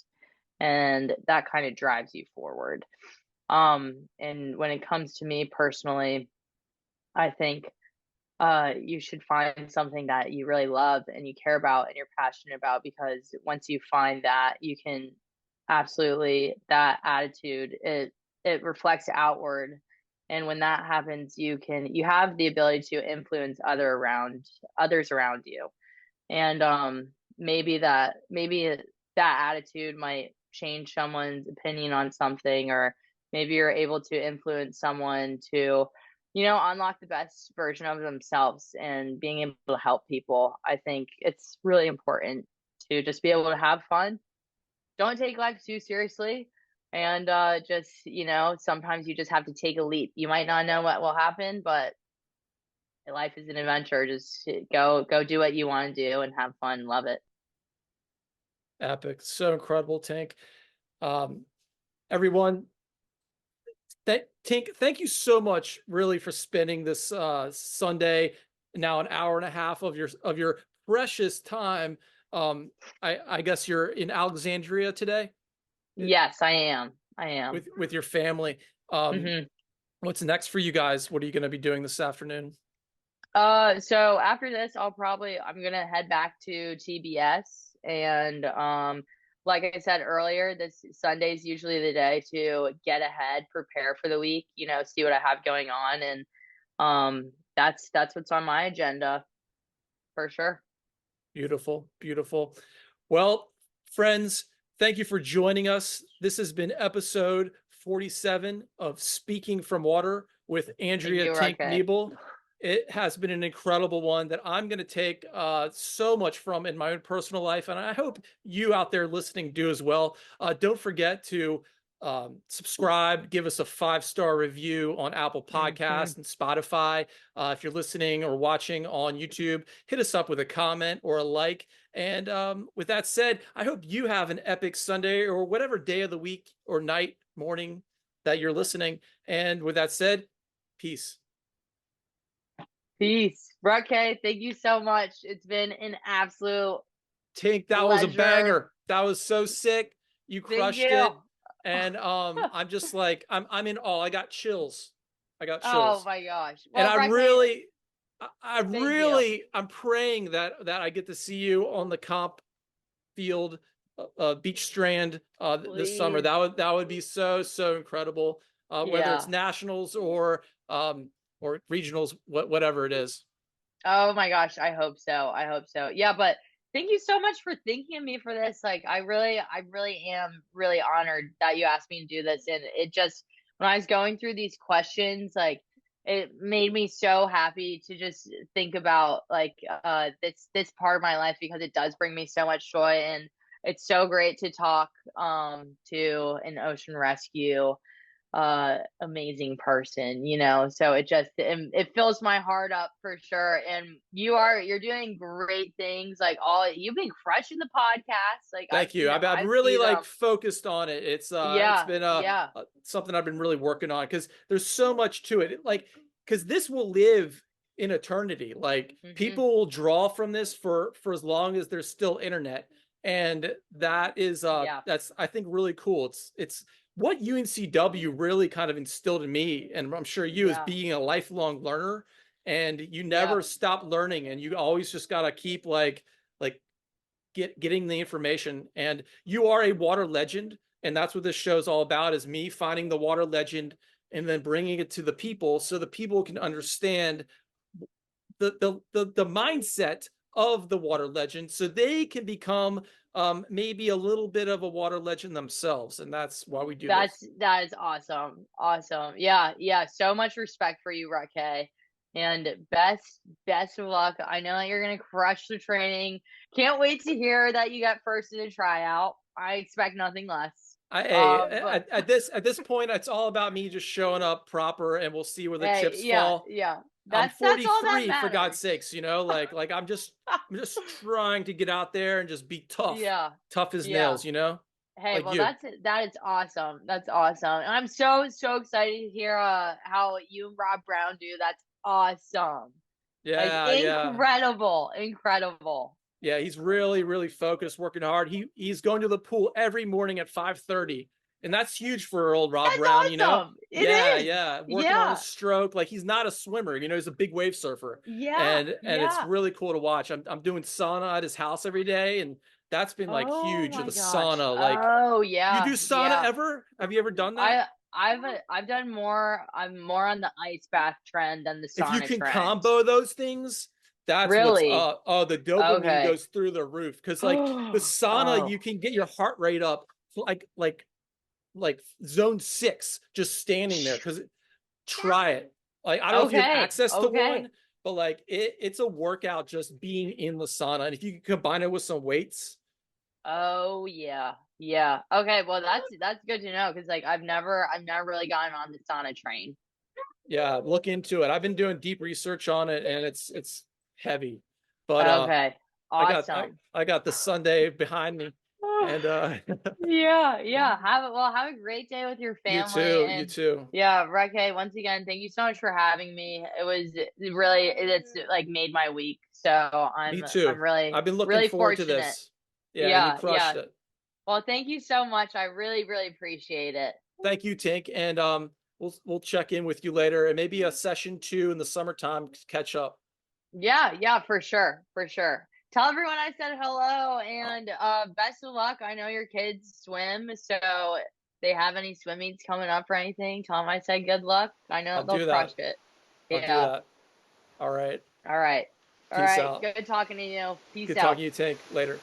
And that kind of drives you forward. And when it comes to me personally, I think you should find something that you really love and you care about and you're passionate about, because once you find that, you can absolutely, that attitude, it reflects outward. And when that happens, you have the ability to influence others around you. And maybe that attitude might change someone's opinion on something, or maybe you're able to influence someone to unlock the best version of themselves and being able to help people. I think it's really important to just be able to have fun. Don't take life too seriously. And just, sometimes you just have to take a leap. You might not know what will happen, but life is an adventure. Just go do what you want to do and have fun. Love it. Epic. So incredible, Tink. Everyone, Tink, thank you so much, really, for spending this Sunday, now an hour and a half of your precious time. I guess you're in Alexandria today? Yes, I am. With your family. What's next for you guys? What are you going to be doing this afternoon? So after this, I'm gonna head back to TBS, and like I said earlier, this Sunday's usually the day to get ahead, prepare for the week, see what I have going on, and that's what's on my agenda for sure. Beautiful, beautiful. Well, friends, thank you for joining us. This has been episode 47 of Speaking from Water with Andrea Tink Niebel. It has been an incredible one that I'm going to take so much from in my own personal life, and I hope you out there listening do as well. Don't forget to subscribe, give us a 5-star review on Apple Podcasts and Spotify. If you're listening or watching on YouTube, hit us up with a comment or a like. And with that said, I hope you have an epic Sunday or whatever day of the week or night, morning that you're listening. And with that said, peace. Peace. Brooke, thank you so much. It's been an absolute Tink, that pleasure. was a banger. That was so sick. You crushed it. And I'm just like, I'm in awe. I got chills. Oh my gosh. Well, and I'm praying that I get to see you on the comp field, beach strand this summer. That would be so incredible. Whether it's nationals or regionals, whatever it is. Oh my gosh, I hope so. Yeah, but thank you so much for thinking of me for this. Like, I really am really honored that you asked me to do this. And it just, when I was going through these questions, like, it made me so happy to just think about like this part of my life, because it does bring me so much joy. And it's so great to talk to an ocean rescue amazing person, so it fills my heart up for sure. And you're doing great things, like you've been crushing the podcast. Like, thank you. I've really focused on it. It's been something I've been really working on, because there's so much to it. Because this will live in eternity. Like, people will draw from this for as long as there's still internet. And that is that's, I think, really cool. It's what UNCW really kind of instilled in me, and I'm sure you, as being a lifelong learner, and you never stop learning, and you always just gotta keep getting the information. And you are a water legend, and that's what this show is all about, is me finding the water legend and then bringing it to the people, so the people can understand the mindset of the water legend, so they can become maybe a little bit of a water legend themselves, and that's why we do this. That is awesome. Awesome. Yeah. So much respect for you, Raquel. And best of luck. I know that you're gonna crush the training. Can't wait to hear that you got first in the tryout. I expect nothing less. At this point, it's all about me just showing up proper, and we'll see where the chips fall. Yeah. I'm That's all that 43 matters. for God's sakes, like I'm just trying to get out there and just be tough. Yeah. Tough as nails, Hey, like well, you. that is awesome. That's awesome. And I'm so excited to hear how you and Rob Brown do. That's awesome. Yeah, Like, incredible. Yeah, he's really focused, working hard. He's going to the pool every morning at 5:30. And that's huge for old Rob Brown, Awesome. It is. Yeah. Working on his stroke. Like, he's not a swimmer, he's a big wave surfer. And it's really cool to watch. I'm doing sauna at his house every day, and that's been like huge. The sauna. Like, you do sauna ever? Have you ever done that? I've done more. I'm more on the ice bath trend than the sauna. If you can trend. combo those things, that's really what's the dopamine goes through the roof. Because like the sauna, you can get your heart rate up like zone 6 just standing there. Because try it. Like, I don't know if you have access to one, but like it's a workout just being in the sauna. And if you can combine it with some weights. Oh yeah. Okay, well that's good to know, because like I've never really gotten on the sauna train. Yeah, look into it. I've been doing deep research on it, and it's heavy. But okay, awesome. I got the Sunday behind me. And yeah. Have a great day with your family. You too. Yeah, Raquel, once again, thank you so much for having me. It's like made my week. So me too. I've been looking forward to this. Yeah, you crushed it. Well, thank you so much. I really appreciate it. Thank you, Tink. And we'll check in with you later, and maybe a session 2 in the summertime to catch up. Yeah, for sure. Tell everyone I said hello, and best of luck. I know your kids swim, so if they have any swim meets coming up or anything, tell them I said good luck. I know they'll crush it. I'll do that. All right. All right. Peace out. Good talking to you. Peace out. Good talking to you, Tink. Later.